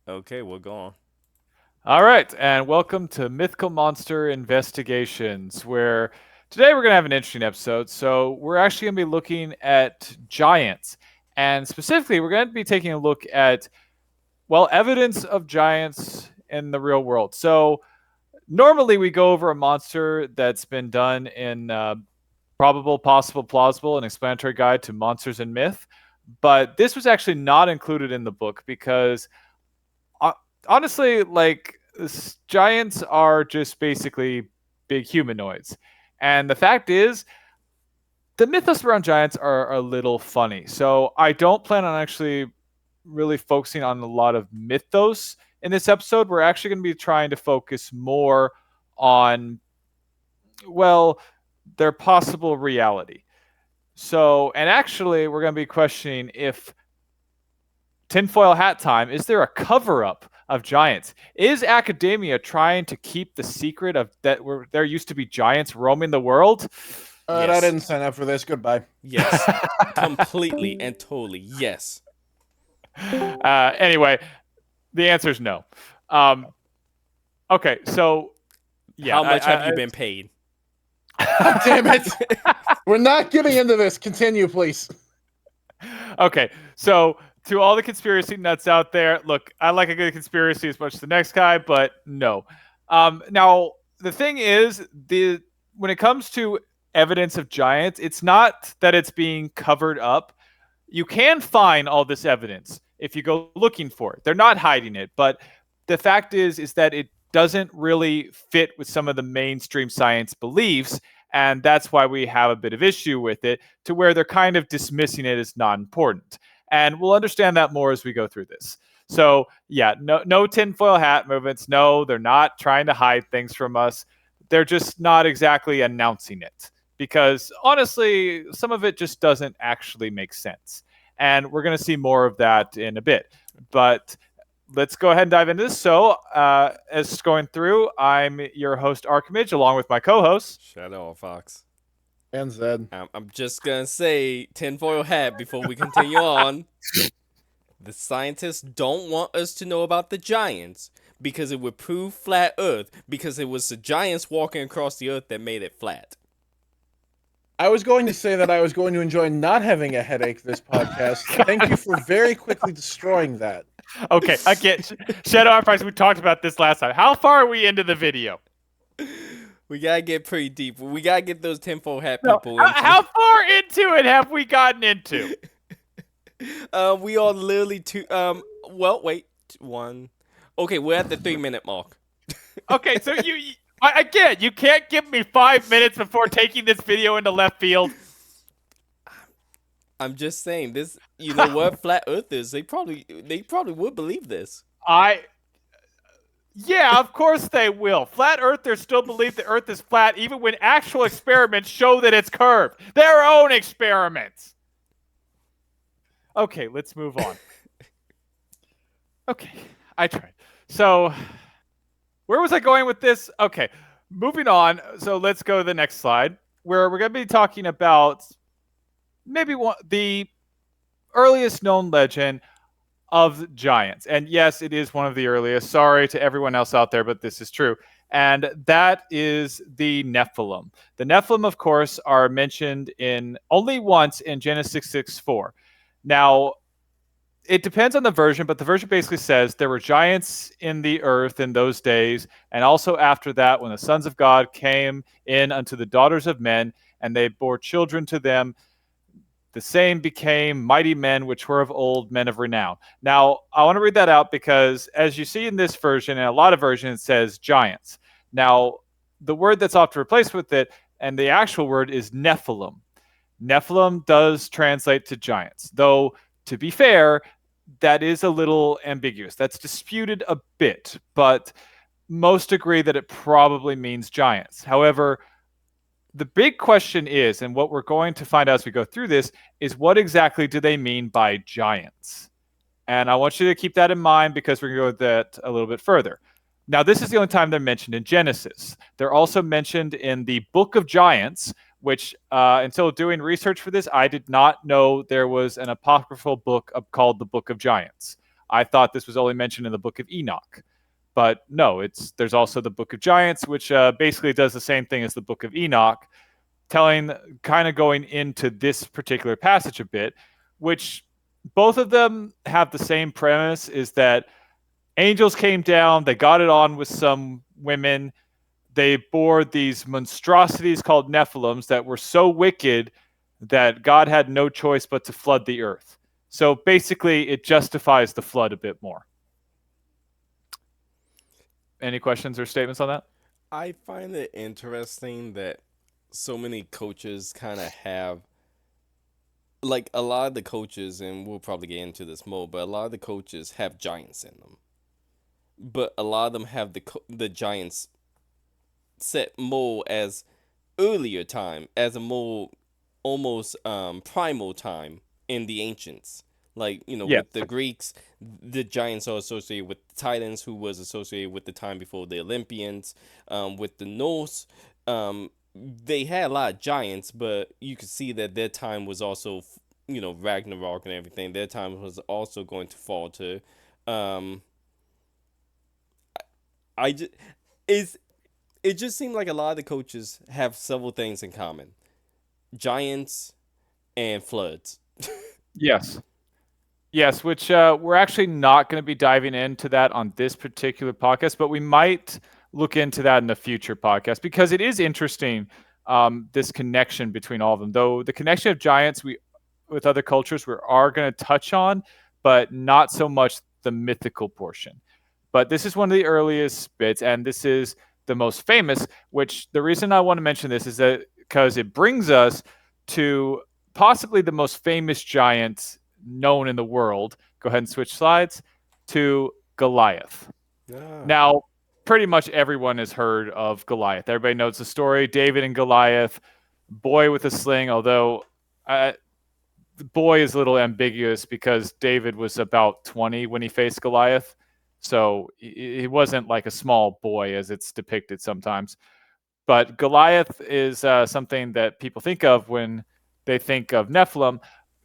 Okay, we're gone. All right, and welcome to Mythical Monster Investigations, where today we're going to have an interesting episode. So, we're actually going to be looking at giants, and specifically, we're going to be taking a look at, well, evidence of giants in the real world. So, normally we go over a monster that's been done in Probable, Possible, Plausible, an explanatory guide to monsters and myth, but this was actually not included in the book because uh, honestly, like giants are just basically big humanoids, and the fact is, the mythos around giants are a little funny. So I don't plan on actually really focusing on a lot of mythos in this episode. We're actually going to be trying to focus more on, well, their possible reality. So, and actually, we're going to be questioning if tinfoil hat time, is there a cover up of giants? Is academia trying to keep the secret of that there used to be giants roaming the world? All right, I Yes. didn't sign up for this. Goodbye. Yes. Completely and totally. Yes. Anyway, the answer is no. Um, okay, so yeah, How much have you been paid? God damn it. We're not getting into this. Continue, please. Okay, so to all the conspiracy nuts out there, look, I like a good conspiracy as much as the next guy, but no. Now the thing is, the when it comes to evidence of giants, it's not that it's being covered up. You can find all this evidence if you go looking for it. They're not hiding it, but the fact is that it doesn't really fit with some of the mainstream science beliefs, and that's why we have a bit of issue with it, to where they're kind of dismissing it as not important. And we'll understand that more as we go through this. So yeah, no tinfoil hat movements. No, they're not trying to hide things from us. They're just not exactly announcing it, because honestly, some of it just doesn't actually make sense. And we're going to see more of that in a bit. But let's go ahead and dive into this. So, as going through, I'm your host, Archimage, along with my co host. Shadow Fox. And Zed. I'm just gonna say tinfoil hat before we continue on. The scientists don't want us to know about the giants because it would prove flat Earth because it was the giants walking across the Earth that made it flat. I was going to say that I was going to enjoy not having a headache this podcast. Thank you for very quickly destroying that. Okay, again, Shadow Archives, we talked about this last time. How far are we into the video? We gotta get pretty deep. We gotta get those tinfoil hat No, people how far into it have we gotten into? we are literally two. Well, wait, one. Okay, we're at the 3 minute mark. Okay, so again, you can't give me 5 minutes before taking this video into left field. I'm just saying this. You know what flat Earth is? They probably would believe this. Yeah, of course they will. Flat earthers still believe the earth is flat even when actual experiments show that it's curved. Their own experiments. Okay, let's move on. Okay, I tried. So, where was I going with this? Okay, moving on. So, let's go to the next slide, where we're going to be talking about maybe the earliest known legend of giants. And yes, it is one of the earliest. Sorry to everyone else out there, but this is true. And that is the Nephilim. The Nephilim, of course, are mentioned in only once in Genesis 6:4. Now, it depends on the version, but the version basically says there were giants in the earth in those days, and also after that, when the sons of God came in unto the daughters of men, and they bore children to them, the same became mighty men which were of old, men of renown. Now, I want to read that out because, as you see in this version, and a lot of versions, it says giants. Now, the word that's often replaced with it, and the actual word is Nephilim. Nephilim does translate to giants, though, to be fair, that is a little ambiguous. That's disputed a bit, but most agree that it probably means giants. However, the big question is, and what we're going to find out as we go through this, is what exactly do they mean by giants? And I want you to keep that in mind because we're going to go with that a little bit further. Now, this is the only time they're mentioned in Genesis. They're also mentioned in the Book of Giants, which until doing research for this, I did not know there was an apocryphal book called the Book of Giants. I thought this was only mentioned in the Book of Enoch. But no, there's also the Book of Giants, which basically does the same thing as the Book of Enoch, telling, kind of going into this particular passage a bit, which both of them have the same premise, is that angels came down, they got it on with some women, they bore these monstrosities called Nephilims that were so wicked that God had no choice but to flood the earth. So basically, it justifies the flood a bit more. Any questions or statements on that? I find it interesting that so many coaches kind of have, like, a lot of the coaches, and we'll probably get into this more, but a lot of the coaches have giants in them. But a lot of them have the giants set more as earlier time, as a more almost primal time in the ancients. Like, Yeah. with the Greeks, the giants are associated with the Titans, who was associated with the time before the Olympians. With the Norse, they had a lot of giants, but you could see that their time was also, Ragnarok and everything. Their time was also going to fall to. I just is It just seemed like a lot of the coaches have several things in common: giants and floods. Yes. Yes, which we're actually not going to be diving into that on this particular podcast, but we might look into that in a future podcast because it is interesting, this connection between all of them. Though the connection of giants with other cultures we are going to touch on, but not so much the mythical portion. But this is one of the earliest bits, and this is the most famous, which the reason I want to mention this is that because it brings us to possibly the most famous giant known in the world. Go ahead and switch slides to Goliath. Ah. Now, pretty much everyone has heard of Goliath. Everybody knows the story: David and Goliath, boy with a sling, although boy is a little ambiguous because David was about 20 when he faced Goliath. So he wasn't like a small boy as it's depicted sometimes. But Goliath is something that people think of when they think of Nephilim.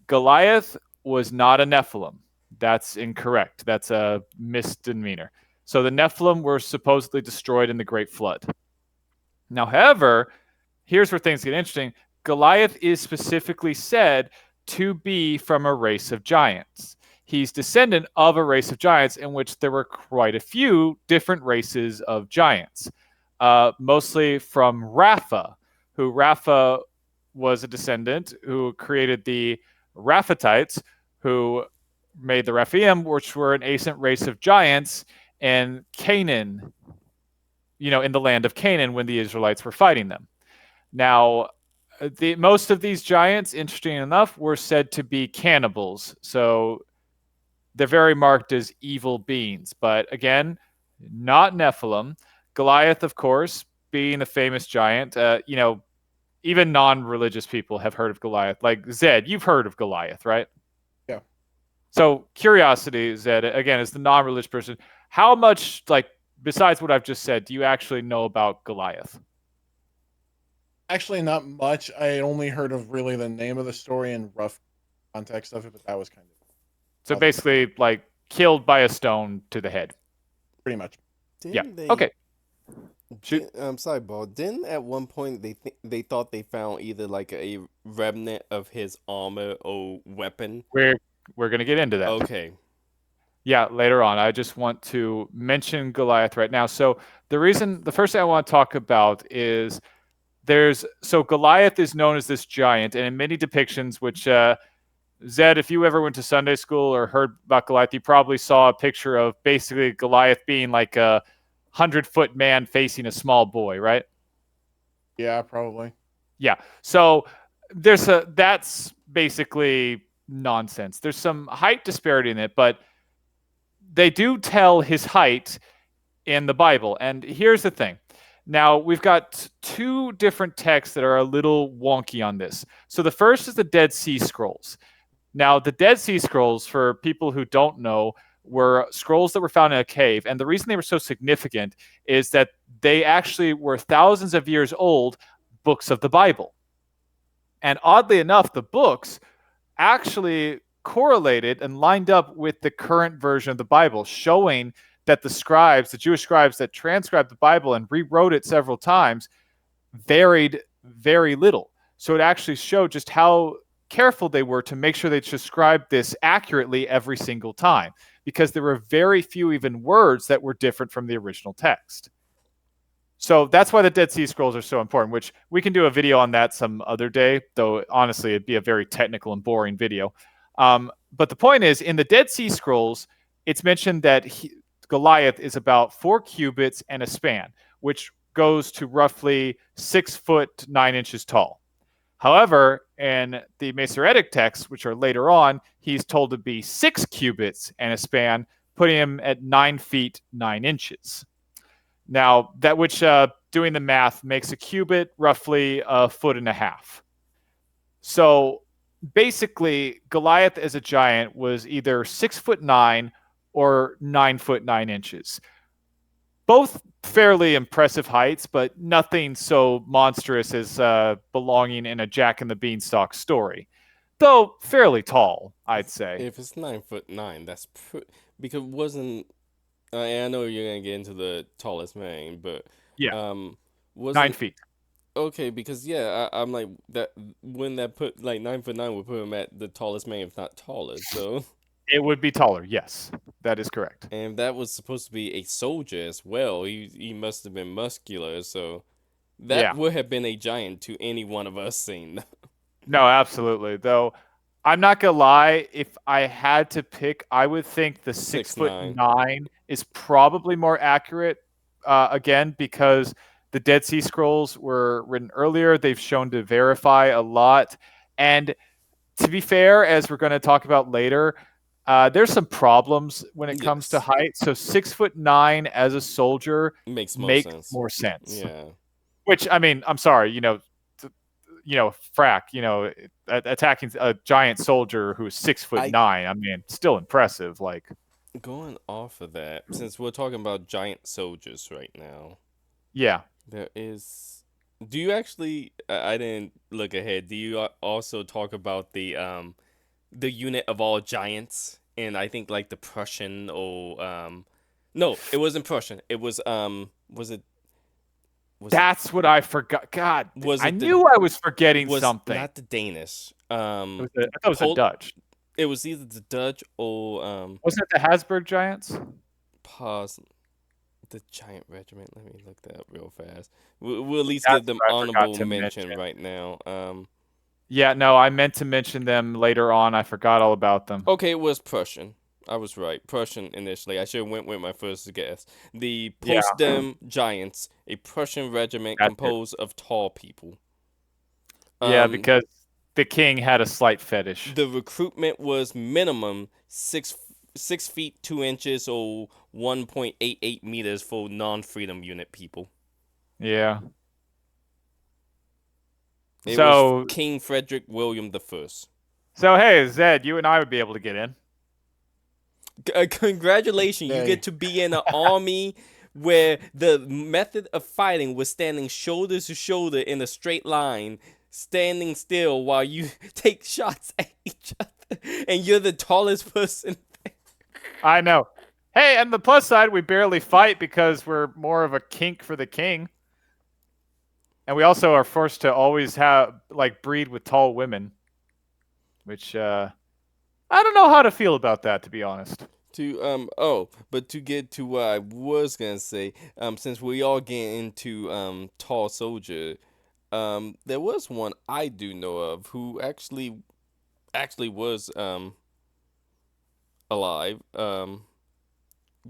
Goliath was not a Nephilim. That's incorrect. That's a misdemeanor. So the Nephilim were supposedly destroyed in the Great Flood. Now, however, here's where things get interesting. Goliath is specifically said to be from a race of giants. He's descendant of a race of giants in which there were quite a few different races of giants, mostly from Rapha, who Rapha was a descendant who created the Raphatites, who made the Rephaim, which were an ancient race of giants in Canaan, in the land of Canaan when the Israelites were fighting them. Now, most of these giants, interesting enough, were said to be cannibals. So they're very marked as evil beings. But again, not Nephilim. Goliath, of course, being a famous giant, even non-religious people have heard of Goliath. Like Zed, you've heard of Goliath, right? Yeah. So curiosity, Zed, again, as the non-religious person, how much, besides what I've just said, do you actually know about Goliath? Actually, not much. I only heard of really the name of the story and rough context of it, but that was kind of So basically, killed by a stone to the head. pretty much. Didn't they? Okay. Shoot. I'm sorry, Ball. Didn't at one point they thought they found either like a remnant of his armor or weapon? We're gonna get into that. Okay. Yeah, later on. I just want to mention Goliath right now. So the first thing I want to talk about is Goliath is known as this giant, and in many depictions, which Zed, if you ever went to Sunday school or heard about Goliath, you probably saw a picture of basically Goliath being like a 100-foot man facing a small boy, right? Yeah, probably. Yeah. So that's basically nonsense. There's some height disparity in it, but they do tell his height in the Bible. And here's the thing. Now, we've got two different texts that are a little wonky on this. So the first is the Dead Sea Scrolls. Now, the Dead Sea Scrolls, for people who don't know, were scrolls that were found in a cave. And the reason they were so significant is that they actually were thousands of years old books of the Bible. And oddly enough, the books actually correlated and lined up with the current version of the Bible, showing that the Jewish scribes that transcribed the Bible and rewrote it several times, varied very little. So it actually showed just how careful they were to make sure they transcribed this accurately every single time, because there were very few even words that were different from the original text. So that's why the Dead Sea Scrolls are so important, which we can do a video on that some other day, though honestly, it'd be a very technical and boring video. But the point is, in the Dead Sea Scrolls, it's mentioned that Goliath is about 4 cubits and a span, which goes to roughly 6 foot 9 inches tall. However, in the Masoretic texts, which are later on, he's told to be 6 cubits and a span, putting him at 9 feet 9 inches. Now, that which, doing the math, makes a cubit roughly a foot and a half. So basically, Goliath as a giant was either 6'9" or 9 foot 9 inches. Both fairly impressive heights, but nothing so monstrous as belonging in a Jack and the Beanstalk story. Though fairly tall, I'd say. If it's 9'9", that's because it wasn't. I know you're gonna get into the tallest man, but Yeah, wasn't 9 feet. okay because yeah, I'm like that when that put like 9'9" would put him at the tallest man, if not taller. So It would be taller, yes. That is correct. and that was supposed to be a soldier as well. He must have been muscular, so that Yeah. would have been a giant to any one of us seen. No, absolutely. Though I'm not gonna lie, if I had to pick, I would think the 6'9". 6'9" is probably more accurate. Again, because the Dead Sea Scrolls were written earlier, they've shown to verify a lot. And to be fair, as we're going to talk about later, there's some problems when it comes to Yes. height. So 6'9" as a soldier Makes more makes sense. more sense. Yeah. Which, I mean, I'm sorry, frack, attacking a giant soldier who's 6'9". I mean, still impressive. Like, Going off of that, since we're talking about giant soldiers right now, yeah, there is. Do you actually? I didn't look ahead. Do you also talk about the unit of all giants? And I think like the Prussian or no, it wasn't Prussian. It was was it? Was that's what I forgot. God, Was I it the- knew I was forgetting was something. not the Danish. I thought it was the Dutch. It was either the Dutch or Wasn't it the Habsburg Giants? pause. The Giant Regiment. Let me look that up real fast. We'll at least That's give them what I forgot honorable to mention mention. right now. Yeah, no, I meant to mention them later on. I forgot all about them. Okay, it was Prussian. I was right. Prussian initially. I should have went with my first guess. The Yeah. Potsdam Giants, a Prussian regiment That's it. composed of tall people. Yeah, because the king had a slight fetish. The recruitment was minimum 6 feet 2 inches or 1.88 meters for non-freedom unit people. Yeah. It So- was King Frederick William I. So, hey, Zed, you and I would be able to get in. Congratulations, you Yay. get to be in an army where the method of fighting was standing shoulder to shoulder in a straight line, standing still while you take shots at each other, and you're the tallest person. I know. Hey, and the plus side, we barely fight because we're more of a kink for the king. And we also are forced to always breed with tall women. Which, I don't know how to feel about that, to be honest. But to get to what I was gonna say, since we all get into tall soldier, there was one I do know of who actually was alive.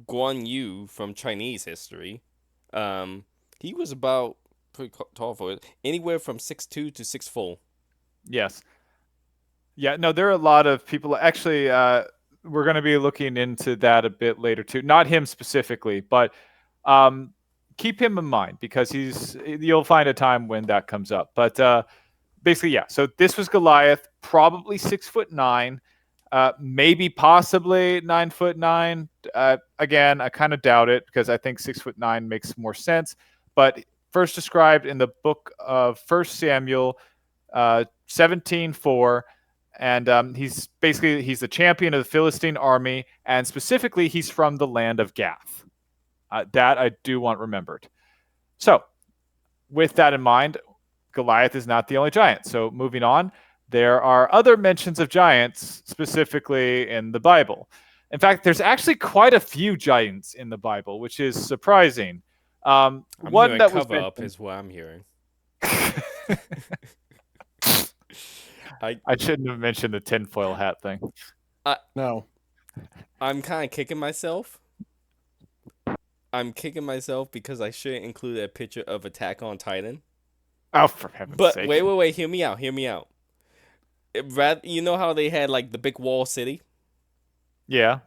Guan Yu from Chinese history. He was about pretty tall for it, anywhere from 6'2" to 6'4". Yes. Yeah, no, there are a lot of people. Actually, we're going to be looking into that a bit later too. Not him specifically, but keep him in mind because you'll find a time when that comes up. But basically, yeah. So this was Goliath, probably 6'9", maybe possibly 9'9". Again, I kind of doubt it because I think 6'9" makes more sense. But first described in the book of 1 Samuel 17:4. and he's the champion of the Philistine army, and specifically he's from the land of Gath. That I do want remembered. So, with that in mind, Goliath is not the only giant. So, moving on, there are other mentions of giants specifically in the Bible. In fact, there's actually quite a few giants in the Bible, which is surprising. I'm One hearing that was cover up mentioned. is what I'm hearing. I shouldn't have mentioned the tinfoil hat thing. No. I'm kind of kicking myself. I'm kicking myself because I shouldn't include a picture of Attack on Titan. Oh, for heaven's But sake. wait, hear me out. You know how they had like the big wall city? Yeah.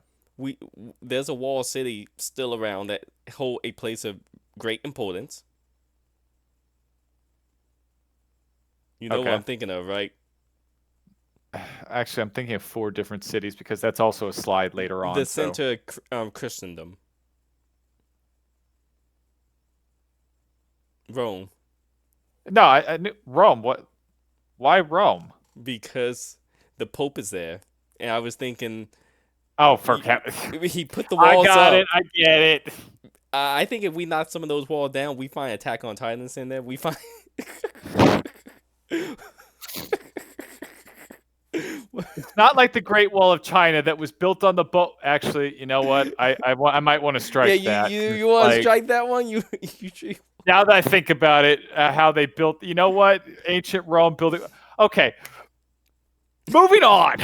There's a wall city still around that hold a place of great importance. You know what Okay. I'm thinking of, right? Actually, I'm thinking of 4 different cities because that's also a slide later on. The so. center of Christendom. Rome. No, I knew Rome. What? Why Rome? Because the Pope is there. And I was thinking Oh, for he put the I walls got up. it. I get it. I think if we knock some of those walls down, we find Attack on Titans in there. We find. It's not like the Great Wall of China that was built on the boat. Actually, you know what? I might want to strike that. you want to strike that one? You Now that I think about it, how they built. You know what? Ancient Rome building. Okay. Moving on.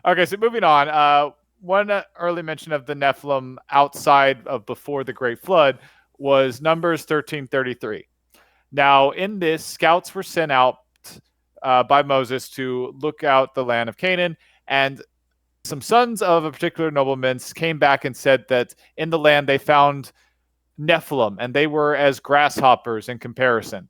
Okay, so moving on. One early mention of the Nephilim outside of before the Great Flood was Numbers 13:33. Now, in this, scouts were sent out by Moses to look out the land of Canaan, and some sons of a particular nobleman came back and said that in the land they found Nephilim, and they were as grasshoppers in comparison.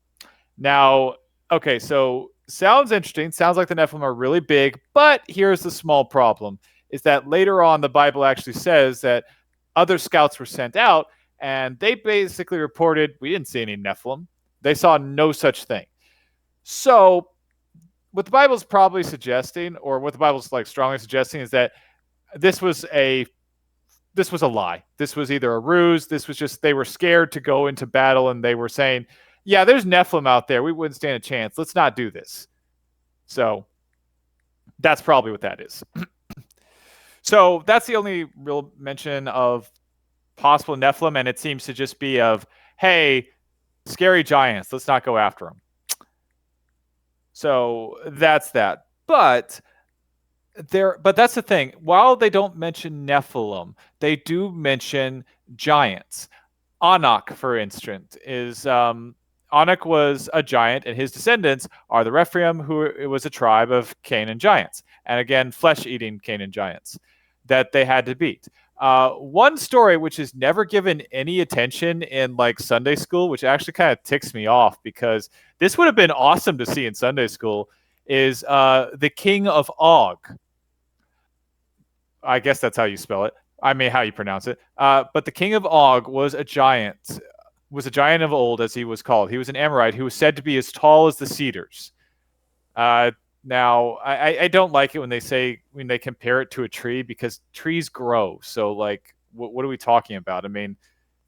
Now, okay, so sounds interesting. Sounds like the Nephilim are really big, but here's the small problem, is that later on the Bible actually says that other scouts were sent out, and they basically reported, we didn't see any Nephilim. They saw no such thing. So what the Bible's probably suggesting, or what the Bible's like strongly suggesting, is that this was a lie. This was either a ruse. This was just they were scared to go into battle, and they were saying, yeah, there's Nephilim out there. We wouldn't stand a chance. Let's not do this. So that's probably what that is. So that's the only real mention of possible Nephilim, and it seems to just be of, hey, scary giants. Let's not go after them. So that's that. But that's the thing. While they don't mention Nephilim, they do mention giants. Anak, for instance, is Anak was a giant, and his descendants are the Rephaim, who it was a tribe of Canaan giants, and again, flesh-eating Canaan giants that they had to beat. One story which is never given any attention in like Sunday school, which actually kind of ticks me off because this would have been awesome to see in Sunday school, is the King of Og. I guess that's how you spell it. I mean, how you pronounce it. But the King of Og was a giant of old, as he was called. He was an Amorite who was said to be as tall as the cedars. Now, I don't like it when they compare it to a tree, because trees grow. So, like, what are we talking about? I mean,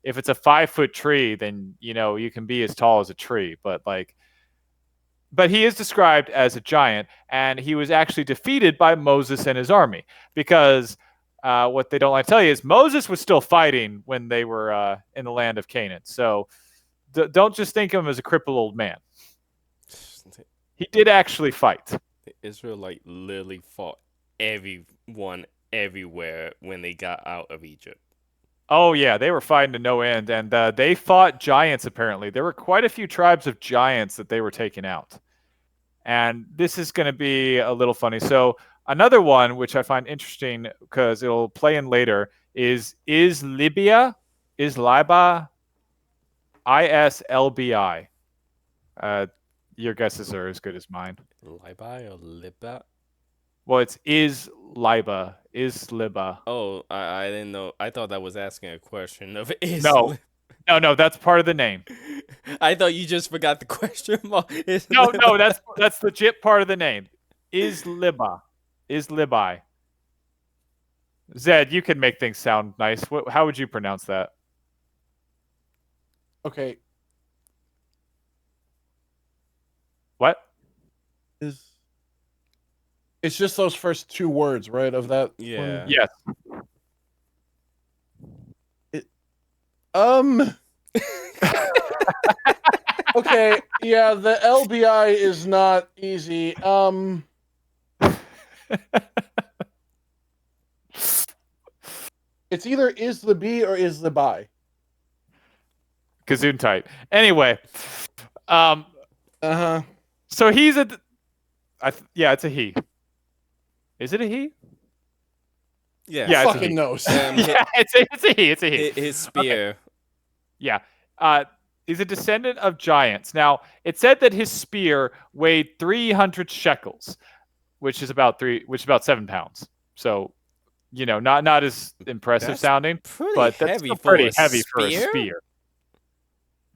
if it's a 5-foot tree, then, you can be as tall as a tree. But he is described as a giant, and he was actually defeated by Moses and his army, because what they don't like to tell you is Moses was still fighting when they were in the land of Canaan. So don't just think of him as a crippled old man. He did actually fight. The Israelite literally fought everyone everywhere when they got out of Egypt. Oh, yeah, they were fighting to no end, and they fought giants, apparently. There were quite a few tribes of giants that they were taking out. And this is going to be a little funny. So another one, which I find interesting because it'll play in later, is Libya? Is Liba? ISLBI. Your guesses are as good as mine. Libai or Liba? Well, it's is Liba. Is Liba. Oh, I didn't know. I thought that was asking a question of is. No, No, that's part of the name. I thought you just forgot the question mark. No, that's legit part of the name. Is Liba. Is Libai. Zed, you can make things sound nice. How would you pronounce that? Okay. What? It's just those first two words, right? Of that. Yeah. Yes. Okay. Yeah, the LBI is not easy. It's either is the B or is the by. Gesundheit. Anyway, Uh-huh. so he's yeah, it's a he. Is it a he? Yeah. Yeah, it's a Fucking he. knows. Yeah, it's a he. It's a he. His spear. Yeah. He's a descendant of giants. Now, it said that his spear weighed 300 shekels, which is about 7 pounds. So, not as impressive That's sounding, pretty but that's heavy still for pretty a heavy for a spear? spear.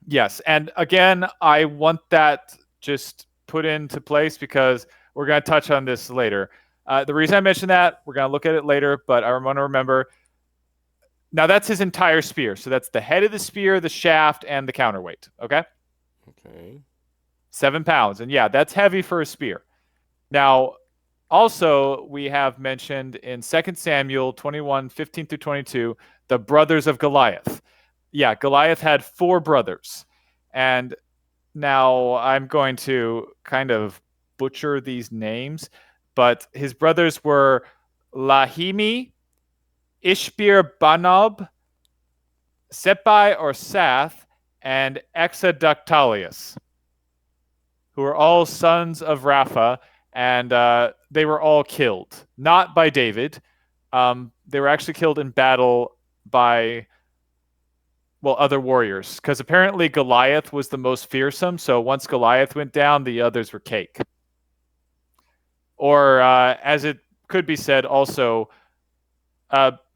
Yes, and again, I want that just put into place because we're going to touch on this later. The reason I mentioned that, we're going to look at it later, but I want to remember. Now, that's his entire spear. So that's the head of the spear, the shaft, and the counterweight. Okay? Okay. 7 pounds. And yeah, that's heavy for a spear. Now, also, we have mentioned in 2 Samuel 21, 15 through 22, the brothers of Goliath. Yeah, Goliath had 4 brothers. And now I'm going to kind of butcher these names, but his brothers were Lahimi, Ishbir Banob, Sepai or Sath, and Exadactalius, who are all sons of Rapha, and they were all killed. Not by David. They were actually killed in battle by, other warriors, because apparently Goliath was the most fearsome, so once Goliath went down, the others were cake. Or, as it could be said also,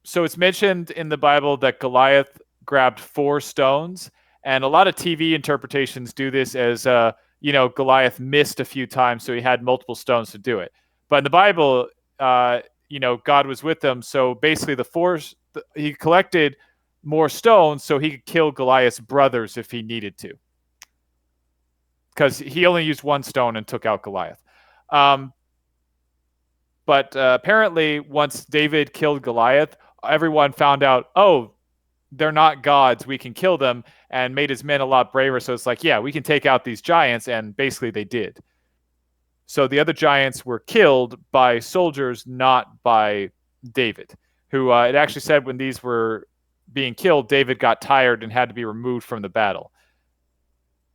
so it's mentioned in the Bible that Goliath grabbed 4 stones, and a lot of TV interpretations do this as, Goliath missed a few times, so he had multiple stones to do it. But in the Bible, God was with them, so basically he collected more stones so he could kill Goliath's brothers if he needed to, because he only used 1 stone and took out Goliath. But apparently, once David killed Goliath, everyone found out, oh, they're not gods, we can kill them, and made his men a lot braver. So it's like, yeah, we can take out these giants, and basically they did. So the other giants were killed by soldiers, not by David, who it actually said when these were being killed, David got tired and had to be removed from the battle,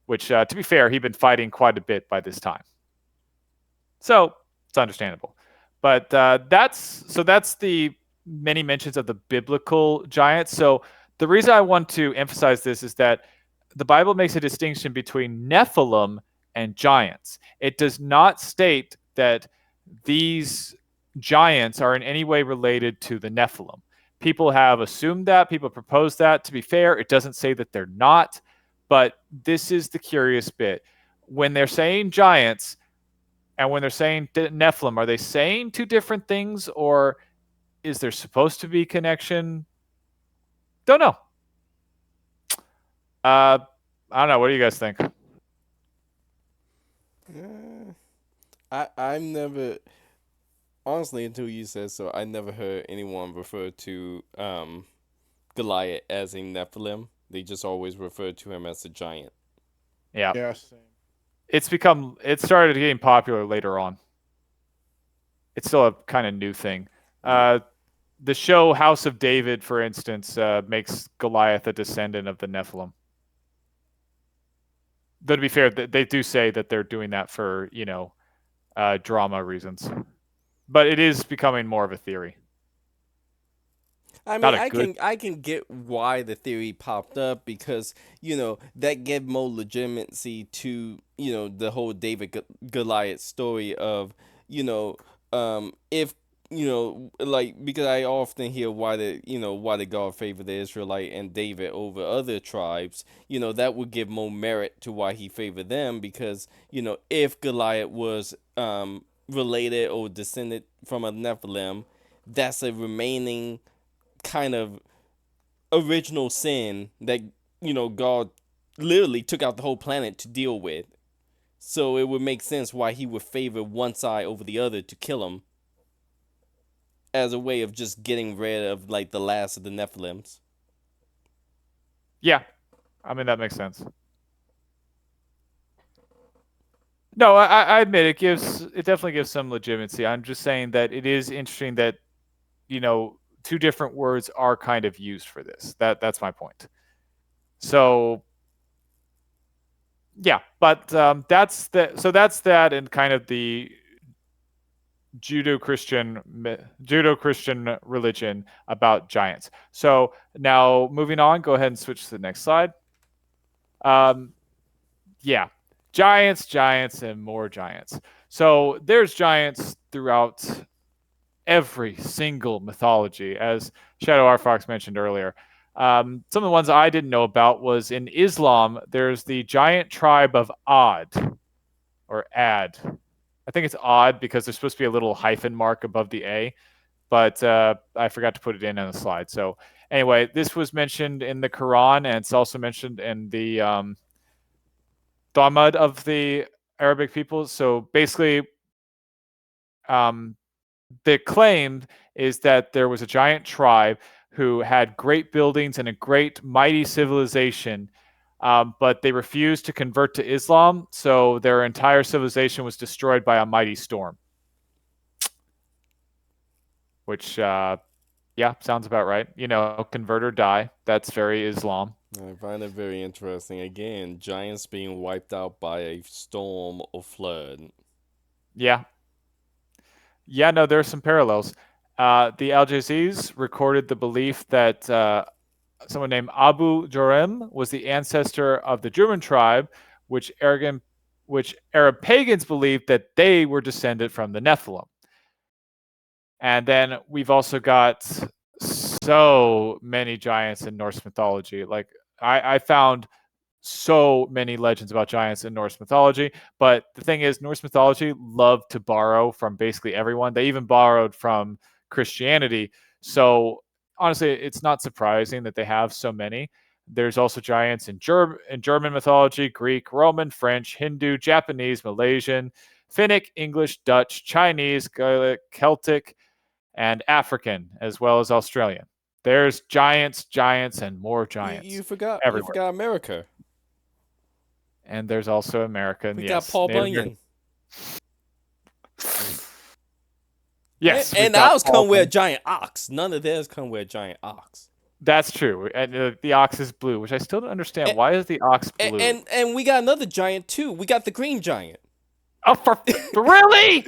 which, to be fair, he'd been fighting quite a bit by this time. So it's understandable. But that's the many mentions of the biblical giants. So the reason I want to emphasize this is that the Bible makes a distinction between Nephilim and giants. It does not state that these giants are in any way related to the Nephilim. People have assumed that, people propose that. To be fair, it doesn't say that they're not, but this is the curious bit. When they're saying giants and when they're saying Nephilim, are they saying 2 different things, or is there supposed to be connection? Don't know. I don't know. What do you guys think? I've never, honestly, until you said so, I never heard anyone refer to Goliath as a Nephilim. They just always referred to him as a giant. Yeah. Yeah, same. It started getting popular later on. It's still a kind of new thing. The show House of David, for instance, makes Goliath a descendant of the Nephilim. Though to be fair, they do say that they're doing that for, drama reasons. But it is becoming more of a theory. I mean, I can get why the theory popped up because that gave more legitimacy to the whole David Goliath story of if like because I often hear why the God favored the Israelite and David over other tribes. That would give more merit to why he favored them because if Goliath was related or descended from a Nephilim, that's a remaining kind of original sin that God literally took out the whole planet to deal with. So it would make sense why he would favor one side over the other to kill him as a way of just getting rid of like the last of the Nephilims. Yeah, I mean that makes sense. No, I admit it definitely gives some legitimacy. I'm just saying that it is interesting that two different words are kind of used for this. That's my point. So yeah, but that's that and kind of the Judeo-Christian religion about giants. So now moving on, go ahead and switch to the next slide. Yeah, giants, and more giants. So there's giants throughout every single mythology, as Shadow R. Fox mentioned earlier. Some of the ones I didn't know about was in Islam, there's the giant tribe of Ad, or Ad. I think it's odd because there's supposed to be a little hyphen mark above the A, but I forgot to put it in on the slide. So anyway, this was mentioned in the Quran, and it's also mentioned in the Talmud of the Arabic people. So basically, the claim is that there was a giant tribe who had great buildings and a great mighty civilization, but they refused to convert to Islam, so their entire civilization was destroyed by a mighty storm. Which, yeah, sounds about right. Convert or die. That's very Islam. I find it very interesting. Again, giants being wiped out by a storm or flood. Yeah. Yeah, no, there are some parallels. The Al Jazeez recorded the belief that someone named Abu Jurem was the ancestor of the German tribe, which Arab pagans believed that they were descended from the Nephilim. And then we've also got so many giants in Norse mythology. Like I found so many legends about giants in Norse mythology. But the thing is, Norse mythology loved to borrow from basically everyone. They even borrowed from Christianity. So honestly, it's not surprising that they have so many. There's also giants in German mythology, Greek, Roman, French, Hindu, Japanese, Malaysian, Finnic, English, Dutch, Chinese, Gaelic, Celtic, and African, as well as Australian. There's giants, and more giants. You forgot everywhere. You forgot America. And there's also American. We yes, got Paul Bunyan. Yes, and ours come with a giant ox. None of theirs come with a giant ox. That's true. And the ox is blue, which I still don't understand. Why is the ox blue? And we got another giant too. We got the green giant. Oh, for really?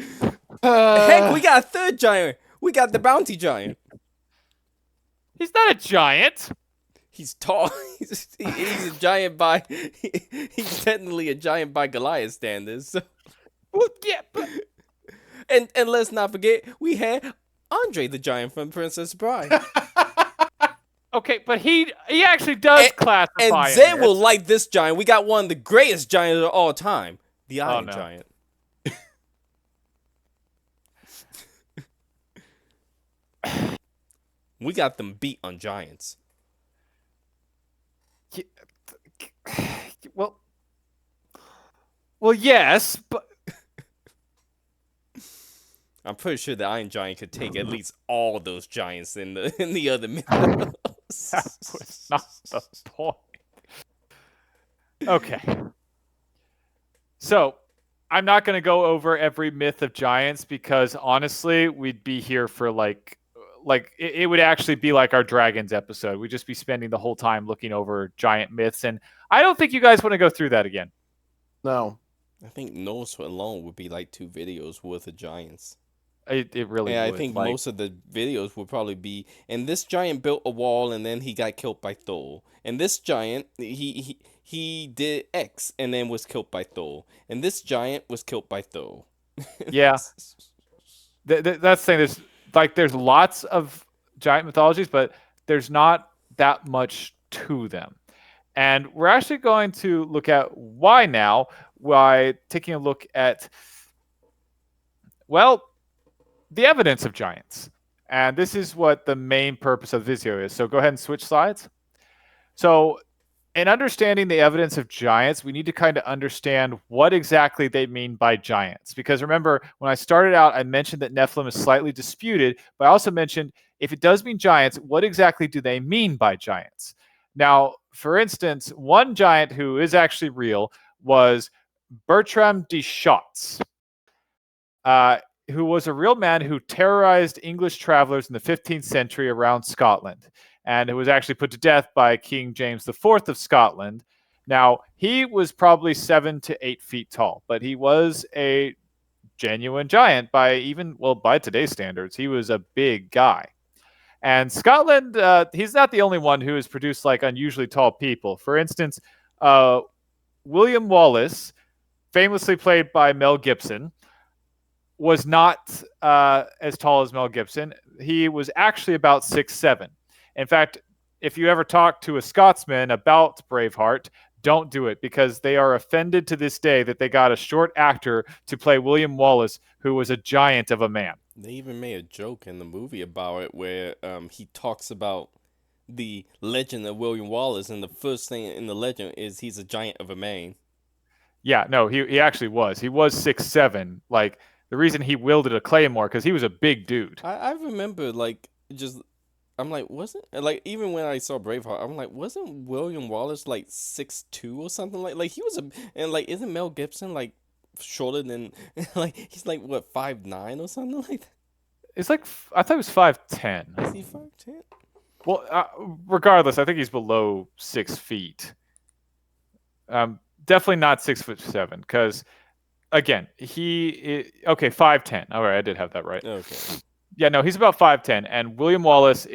Heck, we got a third giant. We got the bounty giant. He's not a giant. He's tall. He's a giant by. He's technically a giant by Goliath standards. So. Well, yeah, but and let's not forget we had Andre the Giant from Princess Bride. Okay, but he actually does classify. And Zed will like this giant. We got one of the greatest giants of all time, the Iron Giant. We got them beat on giants. Well, yes, but I'm pretty sure the Iron Giant could take at least all those giants in the other mythos. That was not the point. Okay. So, I'm not going to go over every myth of giants because honestly, we'd be here for like it would actually be like our dragons episode. We'd just be spending the whole time looking over giant myths, and I don't think you guys want to go through that again. No. I think Norse alone would be like 2 videos worth of giants. It really would. I think most of the videos would probably be, and this giant built a wall and then he got killed by Thor. And this giant, he did X and then was killed by Thor. And this giant was killed by Thor. Yeah. That's the thing. like there's lots of giant mythologies, but there's not that much to them. And we're actually going to look at why now, by taking a look at, well, the evidence of giants. And this is what the main purpose of the video is. So go ahead and switch slides. So in understanding the evidence of giants, we need to kind of understand what exactly they mean by giants. Because remember, when I started out, I mentioned that Nephilim is slightly disputed, but I also mentioned if it does mean giants, what exactly do they mean by giants? Now, for instance, one giant who is actually real was Bertram de Schotts, who was a real man who terrorized English travelers in the 15th century around Scotland, and who was actually put to death by King James IV of Scotland. Now, he was probably 7 to 8 feet tall, but he was a genuine giant by today's standards. He was a big guy. And Scotland, he's not the only one who has produced like unusually tall people. For instance, William Wallace, famously played by Mel Gibson, was not as tall as Mel Gibson. He was actually about 6'7". In fact, if you ever talk to a Scotsman about Braveheart, don't do it, because they are offended to this day that they got a short actor to play William Wallace, who was a giant of a man. They even made a joke in the movie about it where he talks about the legend of William Wallace, and the first thing in the legend is he's a giant of a man. Yeah, no, he actually was. He was 6'7". Like, the reason he wielded a claymore, because he was a big dude. I remember, like, just, I'm like, wasn't, like, even when I saw Braveheart, I'm like, wasn't William Wallace, like, 6'2" or something? Like, he was and, like, isn't Mel Gibson, like, shorter than, like, he's, like, what, 5'9" or something like that? It's like, I thought he was 5'10". Is he 5'10"? Well, regardless, I think he's below 6 feet. Definitely not 6'7", because again, okay, 5'10". All right, I did have that right. Okay. Yeah, no, he's about 5'10", and William Wallace,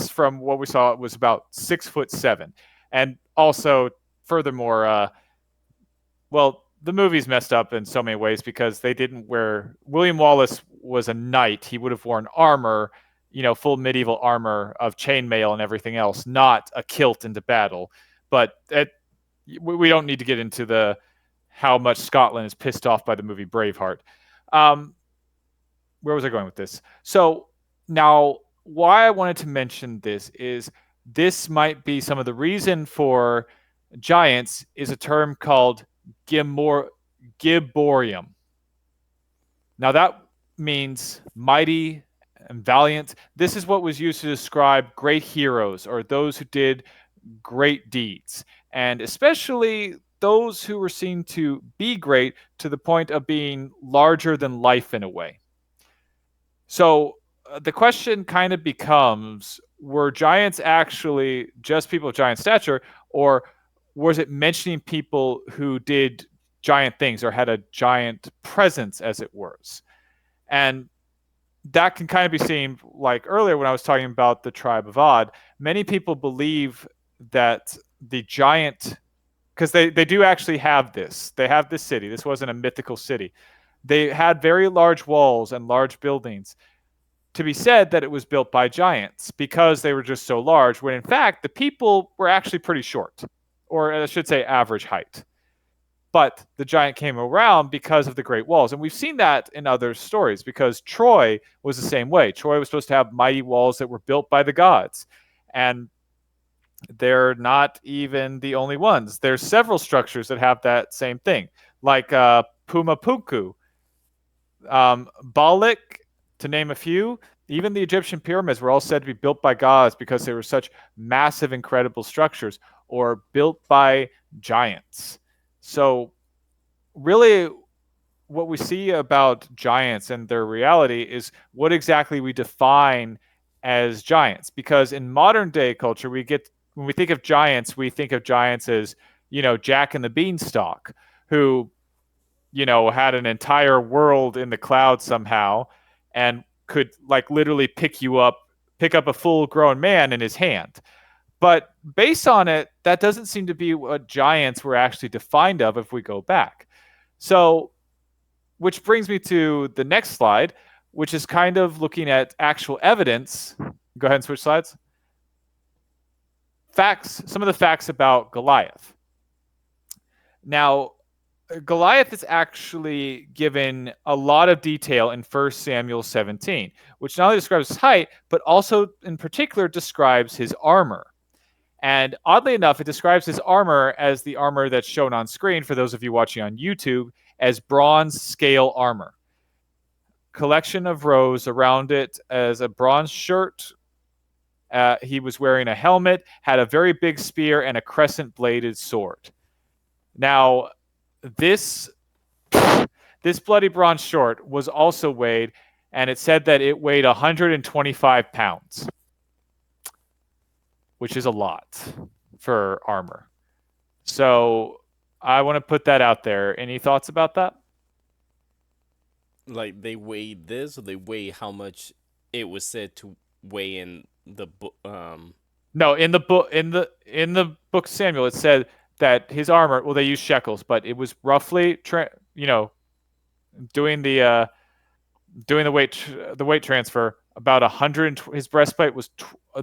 from what we saw, was about 6'7", and also, furthermore, well, the movie's messed up in so many ways because they didn't wear. William Wallace was a knight; he would have worn armor, full medieval armor of chainmail and everything else, not a kilt into battle. But we don't need to get into how much Scotland is pissed off by the movie Braveheart. Where was I going with this? So now, why I wanted to mention this is this might be some of the reason for giants is a term called Giborium. Now that means mighty and valiant. This is what was used to describe great heroes or those who did great deeds, and especially those who were seen to be great to the point of being larger than life in a way. So the question kind of becomes, were giants actually just people of giant stature, or was it mentioning people who did giant things or had a giant presence, as it were? And that can kind of be seen, like earlier when I was talking about the tribe of Odd. Many people believe that the giant, because they do actually have this. They have this city. This wasn't a mythical city. They had very large walls and large buildings. To be said that it was built by giants because they were just so large, when in fact the people were actually pretty short, or I should say average height. But the giant came around because of the Great Walls. And we've seen that in other stories, because Troy was the same way. Troy was supposed to have mighty walls that were built by the gods. And they're not even the only ones. There's several structures that have that same thing, like Pumapunku, Balik, to name a few. Even the Egyptian pyramids were all said to be built by gods because they were such massive, incredible structures, or built by giants. So really, what we see about giants and their reality is what exactly we define as giants. Because in modern day culture, when we think of giants as, Jack and the Beanstalk, who, had an entire world in the clouds somehow and could like literally pick up a full grown man in his hand. But based on it, that doesn't seem to be what giants were actually defined of if we go back. So, which brings me to the next slide, which is kind of looking at actual evidence. Go ahead and switch slides. Facts, some of the facts about Goliath. Now, Goliath is actually given a lot of detail in 1 Samuel 17, which not only describes his height, but also in particular describes his armor. And oddly enough, it describes his armor as the armor that's shown on screen for those of you watching on YouTube as bronze scale armor. Collection of rows around it as a bronze shirt. He was wearing a helmet, had a very big spear, and a crescent-bladed sword. Now, this bloody bronze sword was also weighed, and it said that it weighed 125 pounds, which is a lot for armor. So I want to put that out there. Any thoughts about that? Like they weighed this, or they weigh how much it was said to weigh in the book. No, in the book book of Samuel, it said that his armor. Well, they used shekels, but it was roughly, doing the weight transfer about 100. His breastplate was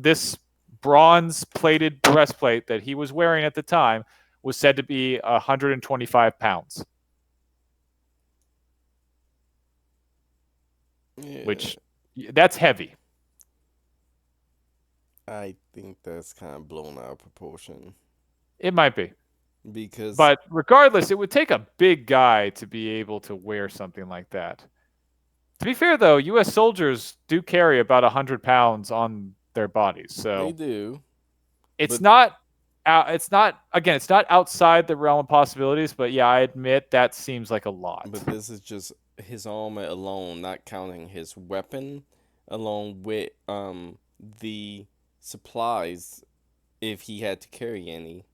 this bronze plated breastplate that he was wearing at the time was said to be 125 pounds. Yeah, Which that's heavy. I think that's kind of blown out of proportion. It might be. Because But regardless, it would take a big guy to be able to wear something like that. To be fair, though, U.S. soldiers do carry about 100 pounds on their bodies, so they do. it's but- not. It's not. Again, it's not outside the realm of possibilities. But yeah, I admit that seems like a lot. But this is just his armor alone, not counting his weapon, along with the supplies, if he had to carry any.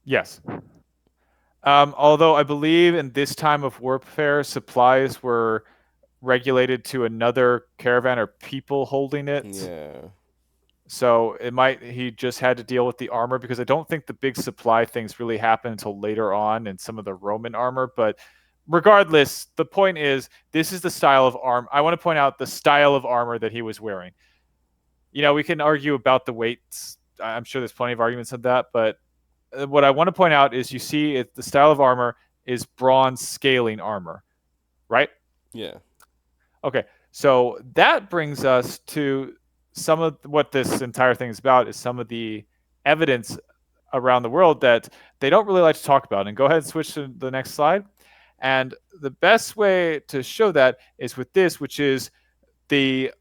Yes. Although I believe in this time of warfare, supplies were regulated to another caravan or people holding it. Yeah. So he just had to deal with the armor, because I don't think the big supply things really happened until later on in some of the Roman armor. But regardless, the point is, this is the style of armor. I want to point out the style of armor that he was wearing. We can argue about the weights. I'm sure there's plenty of arguments on that, but what I want to point out is you see the style of armor is bronze scaling armor, right? Yeah. Okay, so that brings us to some of what this entire thing is about, is some of the evidence around the world that they don't really like to talk about. And go ahead and switch to the next slide. And the best way to show that is with this, which is the